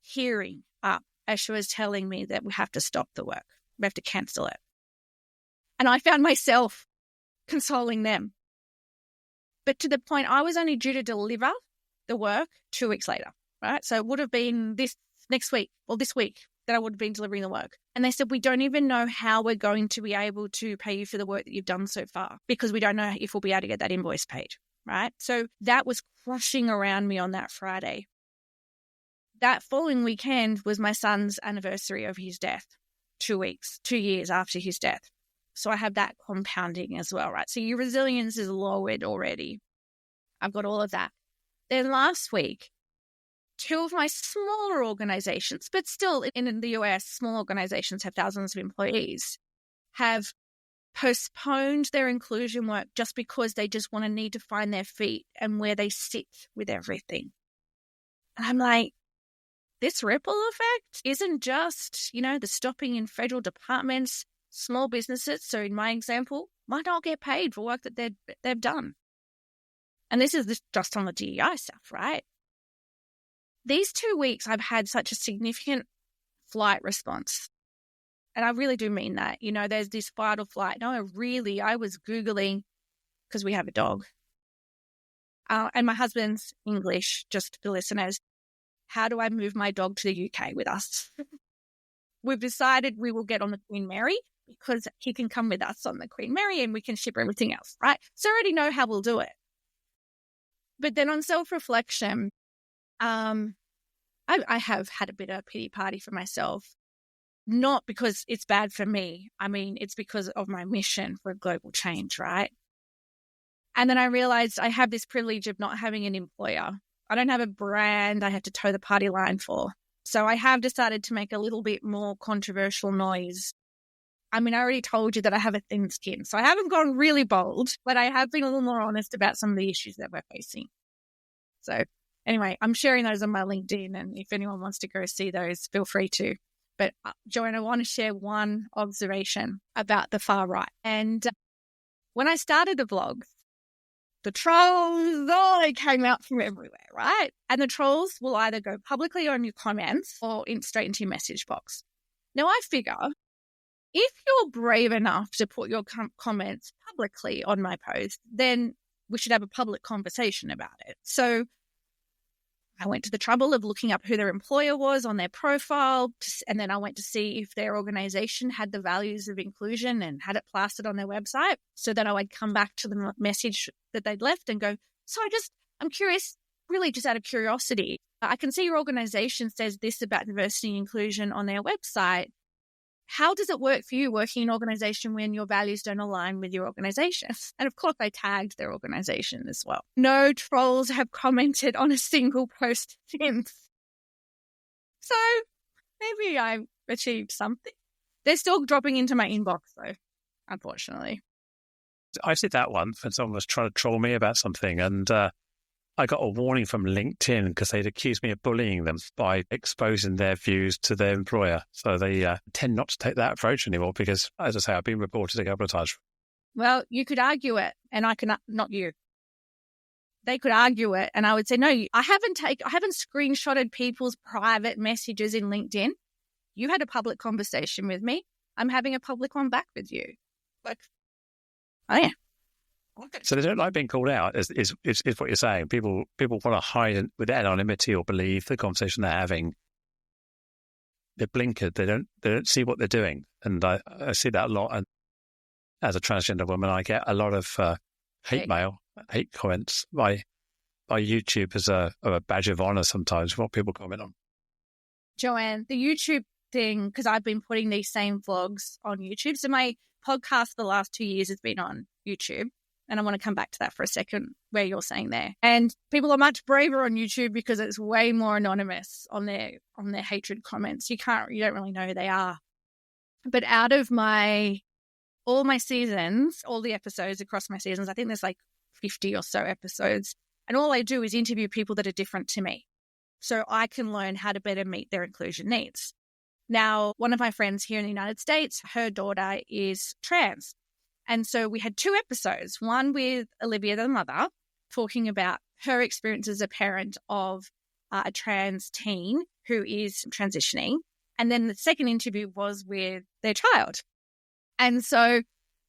hearing up as she was telling me that we have to stop the work. We have to cancel it. And I found myself consoling them. But to the point, I was only due to deliver the work 2 weeks later, right? So it would have been this week that I would have been delivering the work. And they said, we don't even know how we're going to be able to pay you for the work that you've done so far because we don't know if we'll be able to get that invoice paid, right? So that was crushing around me on that Friday. That following weekend was my son's anniversary of his death, 2 years after his death. So I have that compounding as well, right? So your resilience is lowered already. I've got all of that. Then last week, 2 of my smaller organizations, but still in the US, small organizations have thousands of employees, have postponed their inclusion work just because they just want to need to find their feet and where they sit with everything. And I'm like, this ripple effect isn't just, the stopping in federal departments, small businesses. So in my example, might not get paid for work that they've done. And this is just on the DEI stuff, right? These 2 weeks, I've had such a significant flight response. And I really do mean that. There's this fight or flight. No, I was Googling, because we have a dog. And my husband's English, just for listeners. How do I move my dog to the UK with us? we've decided we will get on the Queen Mary because he can come with us on the Queen Mary and we can ship everything else, right? So I already know how we'll do it. But then on self-reflection, I have had a bit of a pity party for myself, not because it's bad for me. I mean, it's because of my mission for global change, right? And then I realized I have this privilege of not having an employer. I don't have a brand I have to toe the party line for. So I have decided to make a little bit more controversial noise. I mean, I already told you that I have a thin skin, so I haven't gone really bold, but I have been a little more honest about some of the issues that we're facing. So anyway, I'm sharing those on my LinkedIn, and if anyone wants to go see those, feel free to. But Joanne, I want to share one observation about the far right. And when I started the vlog, the trolls, they came out from everywhere, right? And the trolls will either go publicly on your comments or straight into your message box. Now, I figure if you're brave enough to put your comments publicly on my post, then we should have a public conversation about it. So I went to the trouble of looking up who their employer was on their profile, and then I went to see if their organisation had the values of inclusion and had it plastered on their website, so that I would come back to the message that they'd left and go, so I'm curious, really just out of curiosity, I can see your organisation says this about diversity and inclusion on their website. How does it work for you working in an organisation when your values don't align with your organisation? And of course, I tagged their organisation as well. No trolls have commented on a single post since. So maybe I achieved something. They're still dropping into my inbox, though, unfortunately. I did that once when someone was trying to troll me about something, and I got a warning from LinkedIn because they'd accused me of bullying them by exposing their views to their employer. So they tend not to take that approach anymore because, as I say, I've been reported a couple of times. Well, you could argue it, and I can not you. They could argue it, and I would say, no, I haven't screenshotted people's private messages in LinkedIn. You had a public conversation with me. I'm having a public one back with you. Like, oh yeah. So they don't like being called out, is what you're saying. People want to hide with anonymity or believe the conversation they're having. They're blinkered. They don't see what they're doing. And I see that a lot. And as a transgender woman, I get a lot of hate mail, hate comments by YouTube as a badge of honor sometimes, what people comment on. Joanne, the YouTube thing, because I've been putting these same vlogs on YouTube. So my podcast for the last 2 years has been on YouTube. And I want to come back to that for a second, where you're saying there. And people are much braver on YouTube because it's way more anonymous on their hatred comments. You don't really know who they are. But out of all my seasons, all the episodes across my seasons, I think there's like 50 or so episodes. And all I do is interview people that are different to me, so I can learn how to better meet their inclusion needs. Now, one of my friends here in the United States, her daughter is trans. And so we had 2 episodes, one with Olivia, the mother, talking about her experience as a parent of a trans teen who is transitioning. And then the second interview was with their child. And so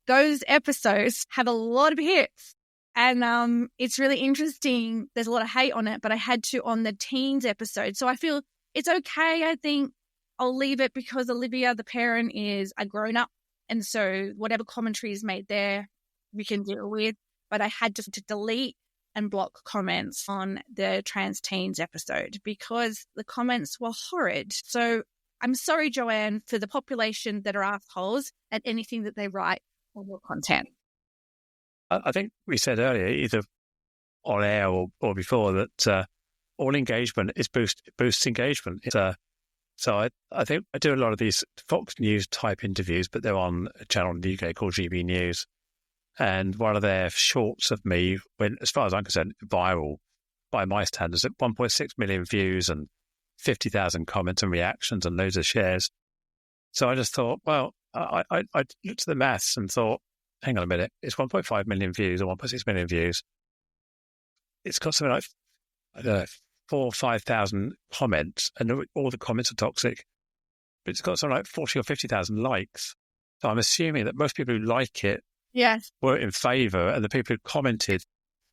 those episodes have a lot of hits. And it's really interesting. There's a lot of hate on it, but I had to on the teens episode. So I feel it's okay. I think I'll leave it because Olivia, the parent, is a grown-up. And so whatever commentary is made there, we can deal with. But I had to delete and block comments on the trans teens episode because the comments were horrid. So I'm sorry, Joanne, for the population that are assholes at anything that they write on your content. I think we said earlier, either on air or before, that all engagement is boosts engagement. So I think I do a lot of these Fox News type interviews, but they're on a channel in the UK called GB News. And one of their shorts of me went, as far as I'm concerned, viral by my standards at 1.6 million views and 50,000 comments and reactions and loads of shares. So I just thought, well, I looked at the maths and thought, hang on a minute, it's 1.5 million views or 1.6 million views. It's got something like, I don't know, 4,000 or 5,000 comments, and all the comments are toxic. But it's got something like 40 or 50,000 likes. So I'm assuming that most people who like it were in favour, and the people who commented,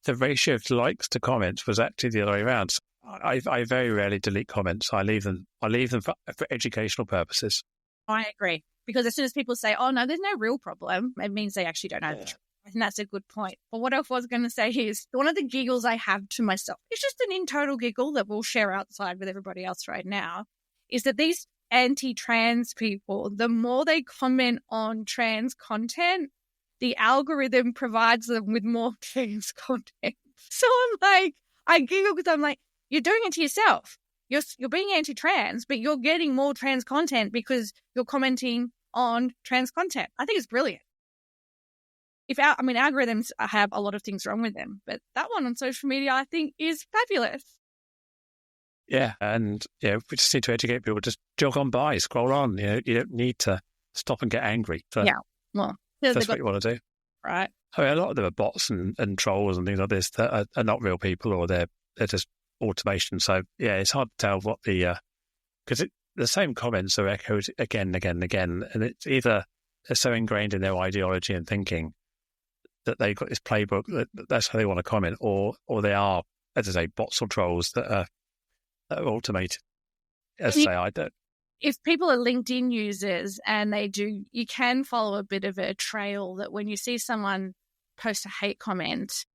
the ratio of likes to comments was actually the other way around. So I very rarely delete comments. I leave them for educational purposes. I agree. Because as soon as people say, oh, no, there's no real problem, it means they actually don't know the truth. I think that's a good point. But what I was going to say is one of the giggles I have to myself, it's just an internal giggle that we'll share outside with everybody else right now, is that these anti-trans people, the more they comment on trans content, the algorithm provides them with more trans content. So I'm like, I giggle because I'm like, you're doing it to yourself. You're being anti-trans, but you're getting more trans content because you're commenting on trans content. I think it's brilliant. Algorithms have a lot of things wrong with them, but that one on social media, I think, is fabulous. Yeah, and we just need to educate people. Just jog on by, scroll on. You don't need to stop and get angry. So Well, that's what you want to do, right? I mean, a lot of them are bots and trolls and things like this that are not real people, or they're just automation. So it's hard to tell what because the same comments are echoed again and again and again, and it's either they're so ingrained in their ideology and thinking that they've got this playbook that's how they want to comment, or they are, as I say, bots or trolls that are automated. As I say, I don't. If people are LinkedIn users and you can follow a bit of a trail that when you see someone post a hate comment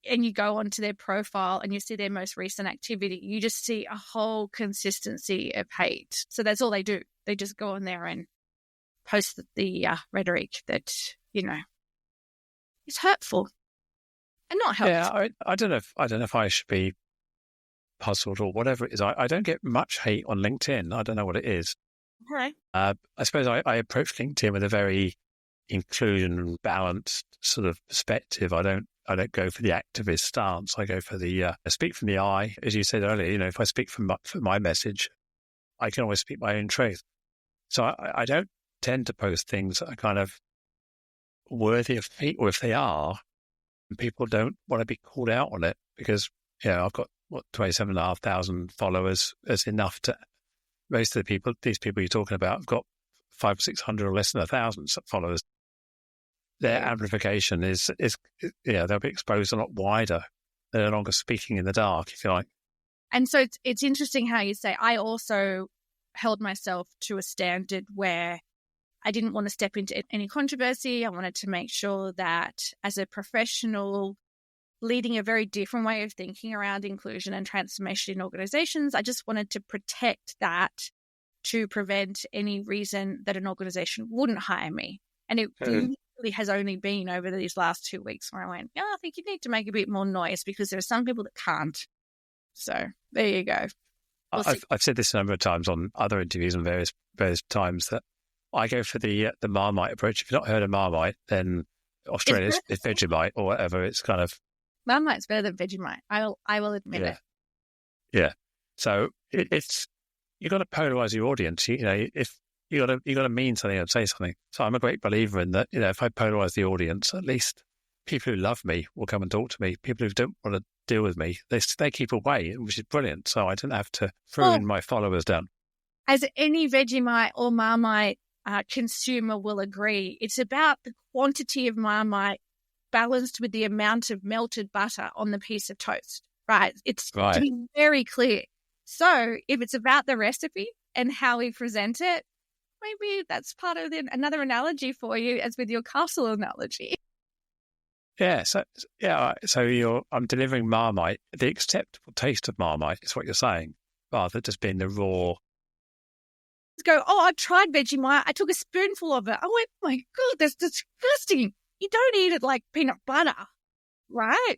and you go onto their profile and you see their most recent activity, you just see a whole consistency of hate. So that's all they do. They just go on there and post the rhetoric that, is hurtful and not helpful. Yeah, I don't know if I should be puzzled or whatever it is. I don't get much hate on LinkedIn. I don't know what it is. Right. I suppose I approach LinkedIn with a very inclusion and balanced sort of perspective. I don't go for the activist stance. I go for the I speak from the I, as you said earlier. If I speak from my message, I can always speak my own truth. So I don't tend to post things that are kind of worthy of hate, or if they are, people don't want to be called out on it because I've got 27,500 followers. Is enough to most of these people you're talking about have got 500 or 600 or less than 1,000 followers. Their amplification is they'll be exposed a lot wider. They're no longer speaking in the dark, if you like. And so it's interesting how you say, I also held myself to a standard where I didn't want to step into any controversy. I wanted to make sure that as a professional leading a very different way of thinking around inclusion and transformation in organizations, I just wanted to protect that to prevent any reason that an organization wouldn't hire me. And it really has only been over these last 2 weeks where I went, I think you need to make a bit more noise because there are some people that can't. So there you go. I've said this a number of times on other interviews and various times that I go for the Marmite approach. If you've not heard of Marmite, then Australia's it's Vegemite or whatever. It's kind of Marmite's better than Vegemite. I will admit it. Yeah. So it's you got to polarize your audience. If you got to mean something and say something. So I'm a great believer in that. If I polarize the audience, at least people who love me will come and talk to me. People who don't want to deal with me, they keep away, which is brilliant. So I don't have to throw in my followers down. As any Vegemite or Marmite consumer will agree, it's about the quantity of Marmite balanced with the amount of melted butter on the piece of toast, right? It's to be very clear. So if it's about the recipe and how we present it, maybe that's part of another analogy for you, as with your castle analogy. Yeah. So I'm delivering Marmite, the acceptable taste of Marmite is what you're saying, rather than just being the raw. Go, I've tried Vegemite. I took a spoonful of it. I went, oh my God, that's disgusting. You don't eat it like peanut butter, right?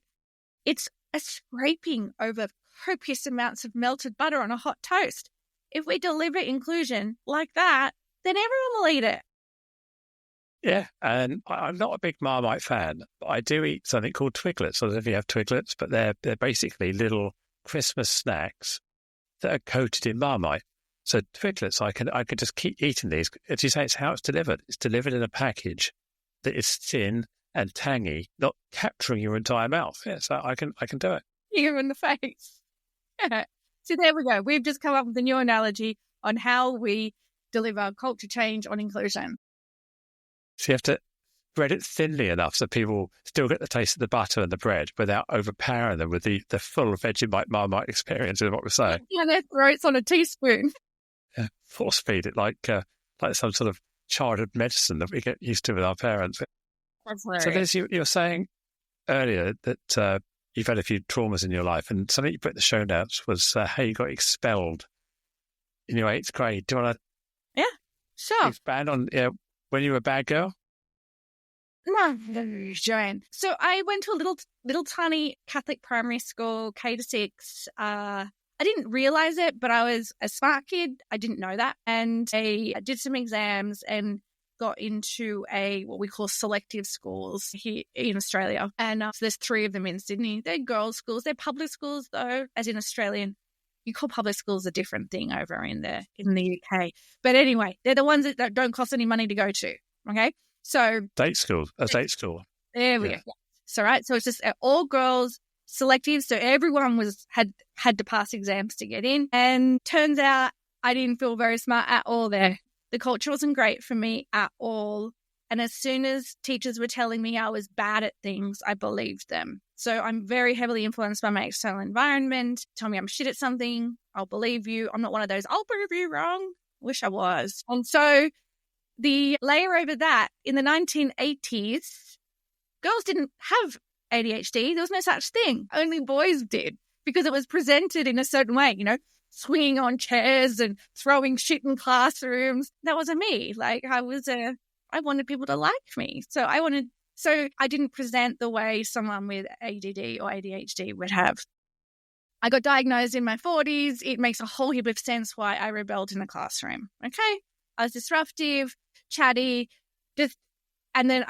It's a scraping over copious amounts of melted butter on a hot toast. If we deliver inclusion like that, then everyone will eat it. Yeah, and I'm not a big Marmite fan, but I do eat something called Twiglets. I don't know if you have Twiglets, but they're basically little Christmas snacks that are coated in Marmite. So Twiglets, I could just keep eating these. As you say, it's how it's delivered. It's delivered in a package that is thin and tangy, not capturing your entire mouth. Yeah, so I can do it. You in the face. Yeah. So there we go. We've just come up with a new analogy on how we deliver culture change on inclusion. So you have to spread it thinly enough so people still get the taste of the butter and the bread without overpowering them with the full Vegemite Marmite experience of what we're saying. Yeah, their throats on a teaspoon. Yeah, force feed it like like some sort of childhood medicine that we get used to with our parents. That's So hilarious. Liz, you were saying earlier that you've had a few traumas in your life, and something you put in the show notes was how you got expelled in your 8th grade. Do you want Yeah, to sure. expand on when you were a bad girl? No, Joanne. So I went to a little tiny Catholic primary school, K to 6. I didn't realize it, but I was a smart kid. I didn't know that. And I did some exams and got into what we call selective schools here in Australia. And so there's 3 of them in Sydney. They're girls' schools. They're public schools, though, as in Australian. You call public schools a different thing over in the UK. But anyway, they're the ones that don't cost any money to go to. Okay? So Date school. A date school. there we go. So right, so it's just all girls, selective. So everyone had to pass exams to get in. And turns out I didn't feel very smart at all there. The culture wasn't great for me at all. And as soon as teachers were telling me I was bad at things, I believed them. So I'm very heavily influenced by my external environment. Tell me I'm shit at something, I'll believe you. I'm not one of those, I'll prove you wrong. Wish I was. And so the layer over that, in the 1980s, girls didn't have ADHD. There was no such thing. Only boys did, because it was presented in a certain way, swinging on chairs and throwing shit in classrooms. That wasn't me. Like I wanted people to like me. So I didn't present the way someone with ADD or ADHD would have. I got diagnosed in my 40s. It makes a whole heap of sense why I rebelled in the classroom. Okay. I was disruptive, chatty, and then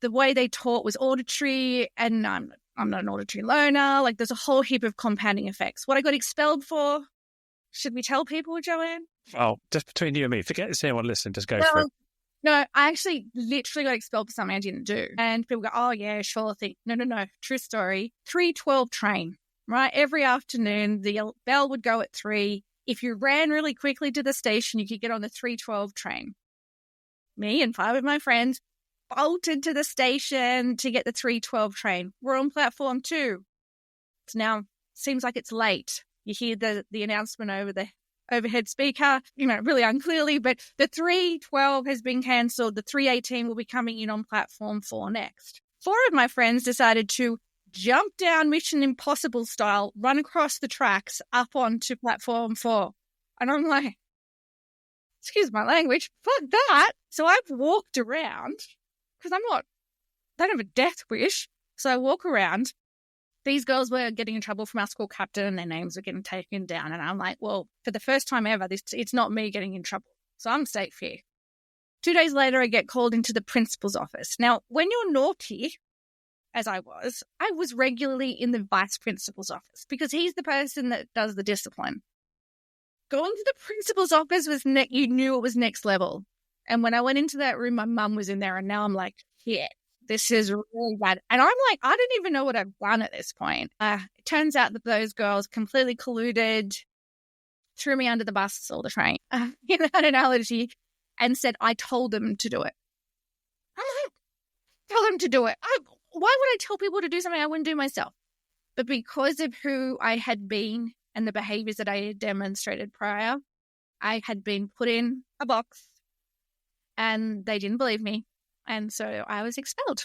the way they taught was auditory, and I'm not an auditory learner. Like there's a whole heap of compounding effects. What I got expelled for, should we tell people, Joanne? Well, just between you and me, forget to anyone listening, just go for it. No, I actually literally got expelled for something I didn't do. And people go, oh yeah, sure thing. No, true story. 3:12 train, right? Every afternoon, the bell would go at 3. If you ran really quickly to the station, you could get on the 3:12 train. Me and 5 of my friends bolted to the station to get the 3:12 train. We're on platform 2. It's now, seems like it's late. You hear the announcement over the overhead speaker, really unclearly, but the 3:12 has been cancelled. The 3:18 will be coming in on platform 4 next. 4 of my friends decided to jump down Mission Impossible style, run across the tracks up onto platform 4. And I'm like, excuse my language, fuck that. So I've walked around, because I don't have a death wish. So I walk around. These girls were getting in trouble from our school captain and their names were getting taken down. And I'm like, well, for the first time ever, it's not me getting in trouble. So I'm safe here. 2 days later, I get called into the principal's office. Now, when you're naughty, as I was regularly in the vice principal's office because he's the person that does the discipline. Going to the principal's office you knew it was next level. And when I went into that room, my mum was in there, and now I'm like, yeah, this is really bad. And I'm like, I don't even know what I've done at this point. It turns out that those girls completely colluded, threw me under the bus all the train, in that analogy, and said, I told them to do it. I'm like, tell them to do it. Why would I tell people to do something I wouldn't do myself? But because of who I had been and the behaviours that I had demonstrated prior, I had been put in a box and they didn't believe me. And so I was expelled.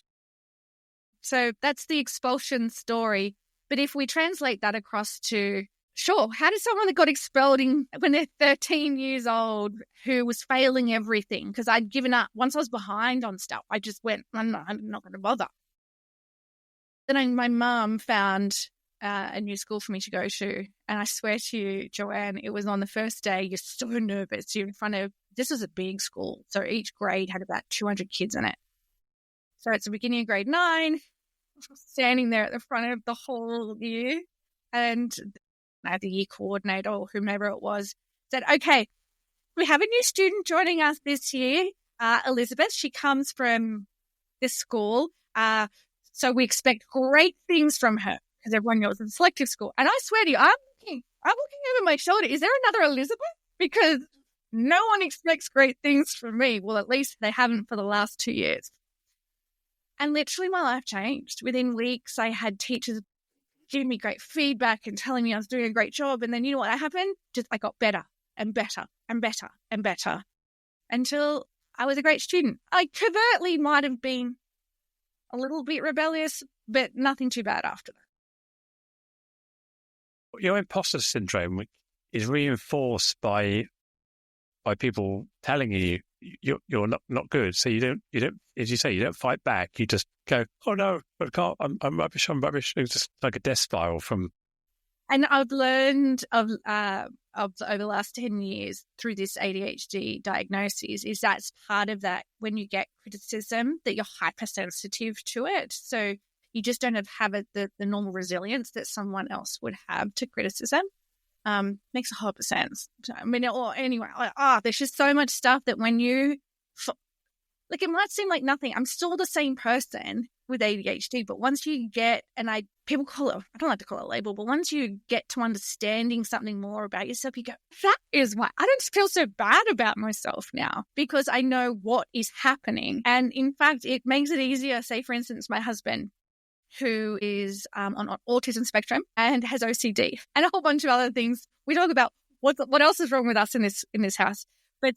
So that's the expulsion story. But if we translate that across to, sure, how does someone that got expelled when they're 13 years old who was failing everything? Because I'd given up. Once I was behind on stuff, I just went, I'm not going to bother. Then my mum found a new school for me to go to. And I swear to you, Joanne, it was on the first day, you're so nervous. You're in front of, this was a big school. So each grade had about 200 kids in it. So it's the beginning of grade 9, standing there at the front of the whole year. And the year coordinator or whomever it was said, okay, we have a new student joining us this year, Elizabeth. She comes from this school. So we expect great things from her because everyone knows it's a selective school. And I swear to you, I'm looking over my shoulder. Is there another Elizabeth? Because no one expects great things from me. Well, at least they haven't for the last 2 years. And literally my life changed. Within weeks, I had teachers giving me great feedback and telling me I was doing a great job. And then you know what happened? I got better and better and better and better. until I was a great student. I covertly might have been a little bit rebellious, but nothing too bad after that. Your imposter syndrome is reinforced by people telling you're not good. So you don't, as you say, you don't fight back. You just go, oh no, I can't. I'm rubbish. It's just like a death spiral from. And I've learned of over the last 10 years through this ADHD diagnosis is that's part of that when you get criticism that you're hypersensitive to it. So you just don't have the normal resilience that someone else would have to criticism. Makes a whole lot of sense. I mean, or anyway, there's just so much stuff that when you, like, it might seem like nothing. I'm still the same person with ADHD, but once you get, people call it, I don't like to call it a label, but once you get to understanding something more about yourself, you go, that is why I don't feel so bad about myself now because I know what is happening. And in fact, it makes it easier. Say, for instance, my husband, who is on autism spectrum and has OCD and a whole bunch of other things. We talk about what else is wrong with us in this house. But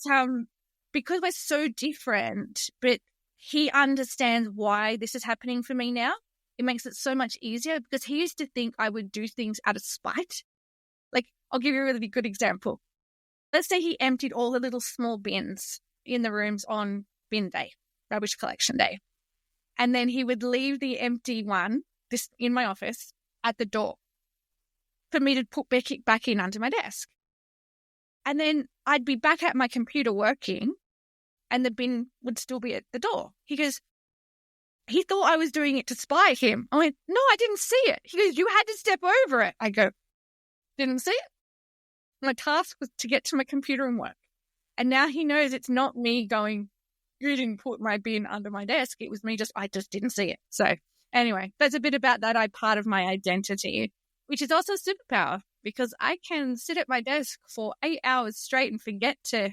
because we're so different, but he understands why this is happening for me now, it makes it so much easier because he used to think I would do things out of spite. Like, I'll give you a really good example. Let's say he emptied all the little small bins in the rooms on bin day, rubbish collection day. And then he would leave the empty one, this in my office, at the door for me to put back in under my desk. And then I'd be back at my computer working and the bin would still be at the door. He goes, he thought I was doing it to spite him. I went, no, I didn't see it. He goes, you had to step over it. I go, didn't see it. My task was to get to my computer and work. And now he knows it's not me going, you didn't put my bin under my desk. It was me I just didn't see it. So anyway, that's a bit about that part of my identity, which is also a superpower because I can sit at my desk for 8 hours straight and forget to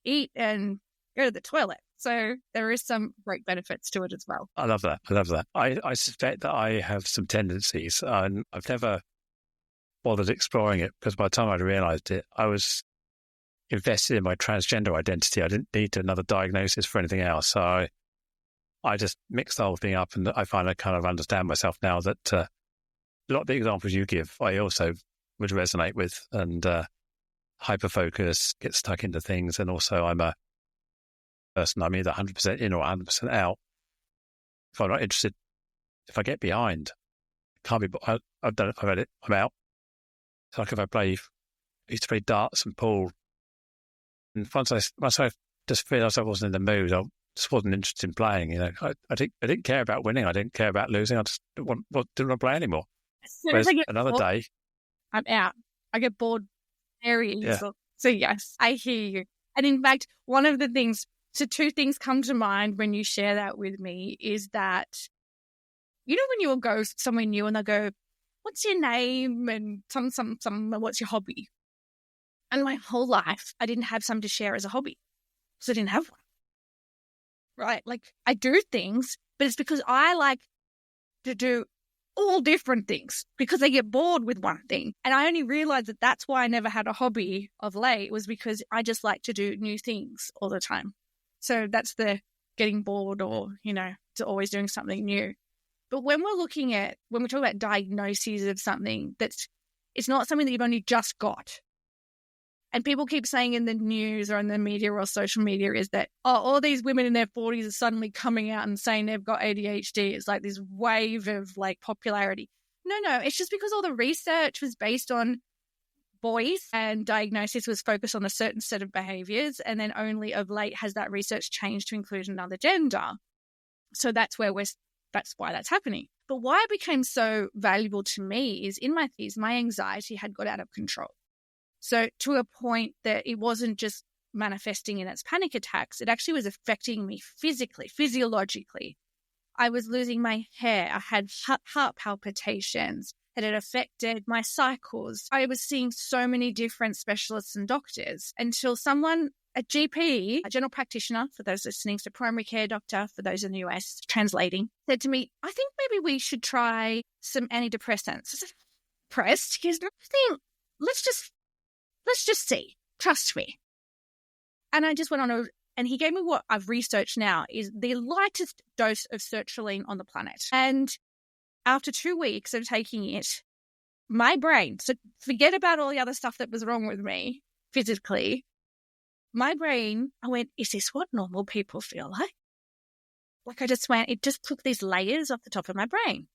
eat and go to the toilet. So there is some great benefits to it as well. I love that. I suspect that I have some tendencies and I've never bothered exploring it because by the time I realised it, I was invested in my transgender identity. I didn't need another diagnosis for anything else. So I just mixed the whole thing up and I find I kind of understand myself now that a lot of the examples you give, I also would resonate with and hyper-focus, get stuck into things. And also I'm a person, I'm either 100% in or 100% out. If I'm not interested, if I get behind, can't be, I've done it, I've had it, I'm out. It's like if I used to play darts and pool. And once I just realised I wasn't in the mood, I just wasn't interested in playing. You know, I didn't care about winning. I didn't care about losing. I just didn't want to play anymore. As soon as I get another bored, day, I'm out. I get bored very easily. Yeah. So yes, I hear you. And in fact, one of the things, so two things come to mind when you share that with me is that, you know, when you will go somewhere new and they'll go, what's your name? And what's your hobby? And my whole life, I didn't have something to share as a hobby. So I didn't have one. Right? Like, I do things, but it's because I like to do all different things because I get bored with one thing. And I only realized that that's why I never had a hobby of late was because I just like to do new things all the time. So that's the getting bored or, you know, to always doing something new. But when we're talking about diagnoses of something it's not something that you've only just got. And people keep saying in the news or in the media or social media is that, all these women in their 40s are suddenly coming out and saying they've got ADHD. It's like this wave of like popularity. No, it's just because all the research was based on boys and diagnosis was focused on a certain set of behaviours. And then only of late has that research changed to include another gender. So that's why that's happening. But why it became so valuable to me is in my 30s, my anxiety had got out of control. So to a point that it wasn't just manifesting in its panic attacks, it actually was affecting me physically, physiologically. I was losing my hair. I had heart palpitations, and it affected my cycles. I was seeing so many different specialists and doctors until someone, a GP, a general practitioner, for those listening, so primary care doctor, for those in the US, translating, said to me, I think maybe we should try some antidepressants. I said, depressed? He goes, nothing. Let's just see. Trust me. And I just went on And he gave me what I've researched now is the lightest dose of sertraline on the planet. And after 2 weeks of taking it, my brain, so forget about all the other stuff that was wrong with me physically, my brain, I went, is this what normal people feel like? Like I just went, it just took these layers off the top of my brain.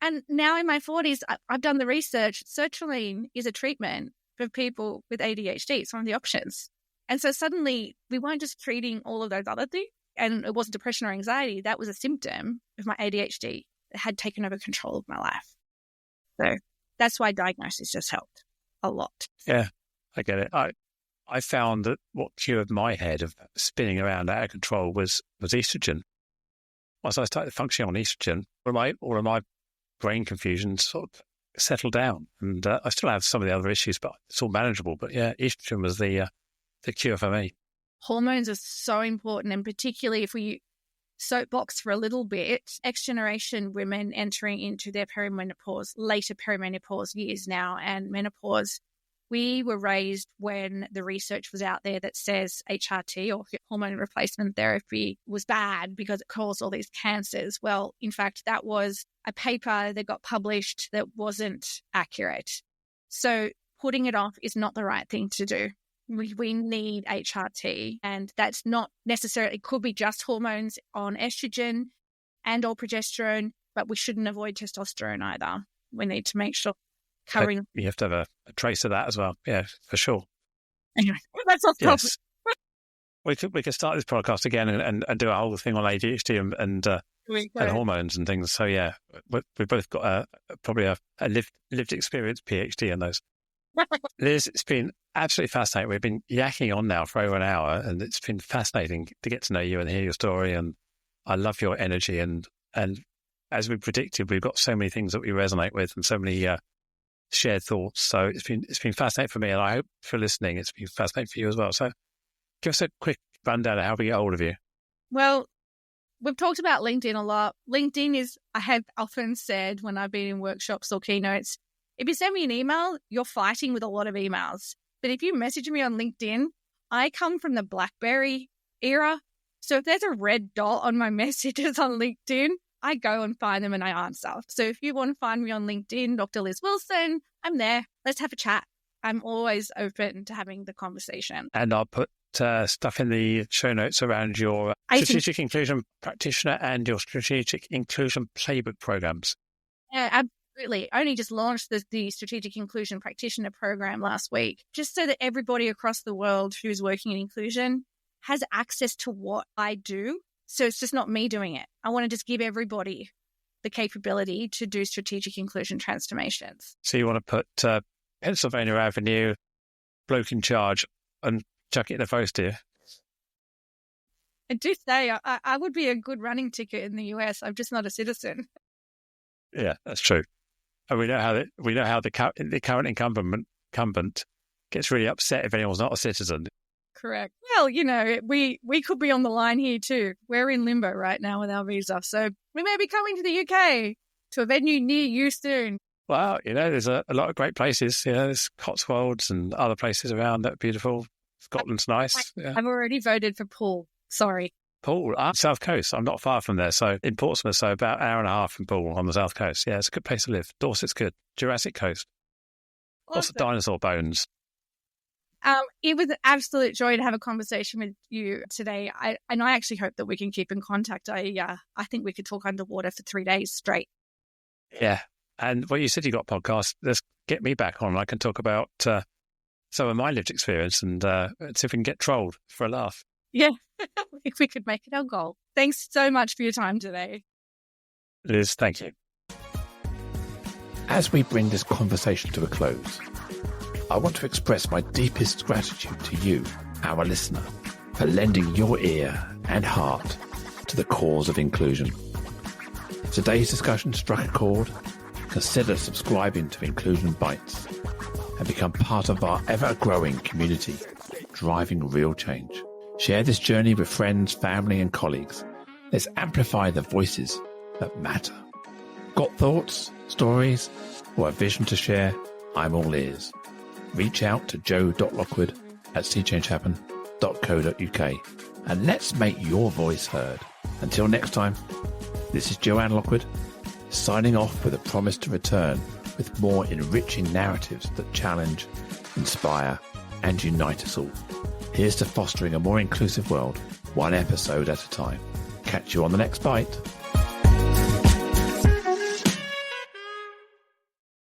And now in my 40s, I've done the research. Sertraline is a treatment for people with ADHD. It's one of the options. And so suddenly we weren't just treating all of those other things, and it wasn't depression or anxiety. That was a symptom of my ADHD that had taken over control of my life. So that's why diagnosis just helped a lot. Yeah, I get it. I found that what cured my head of spinning around out of control was estrogen. Once I started functioning on estrogen, all of my brain confusion sort of settled down. And I still have some of the other issues, but it's all manageable. But yeah, estrogen was the cure for me. Hormones are so important, and particularly if we soapbox for a little bit, X-generation women entering into their later perimenopause years now, and menopause. We were raised when the research was out there that says HRT, or hormone replacement therapy, was bad because it caused all these cancers. Well, in fact, that was a paper that got published that wasn't accurate. So putting it off is not the right thing to do. We need HRT, and that's not necessarily, it could be just hormones on estrogen and or progesterone, but we shouldn't avoid testosterone either. We need to make sure covering. You have to have a trace of that as well. Yeah, for sure. Anyway, that's off topic. Yes. We could start this podcast again and do a whole thing on ADHD and hormones and things. So yeah, we've both got probably a lived experience PhD in those. Liz, it's been absolutely fascinating. We've been yakking on now for over an hour, and it's been fascinating to get to know you and hear your story. And I love your energy. And as we predicted, we've got so many things that we resonate with and so many shared thoughts. So it's been fascinating for me, and I hope for listening, it's been fascinating for you as well. So give us a quick rundown of how we get hold of you. Well, we've talked about LinkedIn a lot. LinkedIn is, I have often said when I've been in workshops or keynotes, if you send me an email, you're fighting with a lot of emails. But if you message me on LinkedIn, I come from the BlackBerry era. So if there's a red dot on my messages on LinkedIn, I go and find them and I answer. So if you want to find me on LinkedIn, Dr. Liz Wilson, I'm there. Let's have a chat. I'm always open to having the conversation. And I'll put stuff in the show notes around your strategic inclusion practitioner and your strategic inclusion playbook programs. Yeah, absolutely. I only just launched the strategic inclusion practitioner program last week, just so that everybody across the world who's working in inclusion has access to what I do. So it's just not me doing it. I want to just give everybody the capability to do strategic inclusion transformations. So you want to put Pennsylvania Avenue, bloke in charge, and chuck it in the post here? I do say I would be a good running ticket in the US. I'm just not a citizen. Yeah, that's true. And we know how the current incumbent gets really upset if anyone's not a citizen. Correct. Well, we could be on the line here too. We're in limbo right now with our visa. So we may be coming to the UK to a venue near you soon. Well, there's a lot of great places. There's Cotswolds and other places around that are beautiful. Scotland's nice. Yeah. I've already voted for Poole. Sorry. Poole, South Coast. I'm not far from there. So in Portsmouth, so about an hour and a half from Poole on the South Coast. Yeah, it's a good place to live. Dorset's good. Jurassic Coast. Awesome. Lots of dinosaur bones. It was an absolute joy to have a conversation with you today. I actually hope that we can keep in contact. I think we could talk underwater for 3 days straight. Yeah. And you said you got a podcast. Let's get me back on. I can talk about some of my lived experience and see if we can get trolled for a laugh. Yeah, if we could make it our goal. Thanks so much for your time today. Liz, thank you. As we bring this conversation to a close, I want to express my deepest gratitude to you, our listener, for lending your ear and heart to the cause of inclusion. If today's discussion struck a chord, consider subscribing to Inclusion Bites and become part of our ever-growing community, driving real change. Share this journey with friends, family and colleagues. Let's amplify the voices that matter. Got thoughts, stories, or a vision to share? I'm all ears. Reach out to joe.lockwood@seechangehappen.com. behavioural.co.uk and let's make your voice heard. Until next time, this is Joanne Lockwood, signing off with a promise to return with more enriching narratives that challenge, inspire and unite us all. Here's to fostering a more inclusive world, one episode at a time. Catch you on the next bite.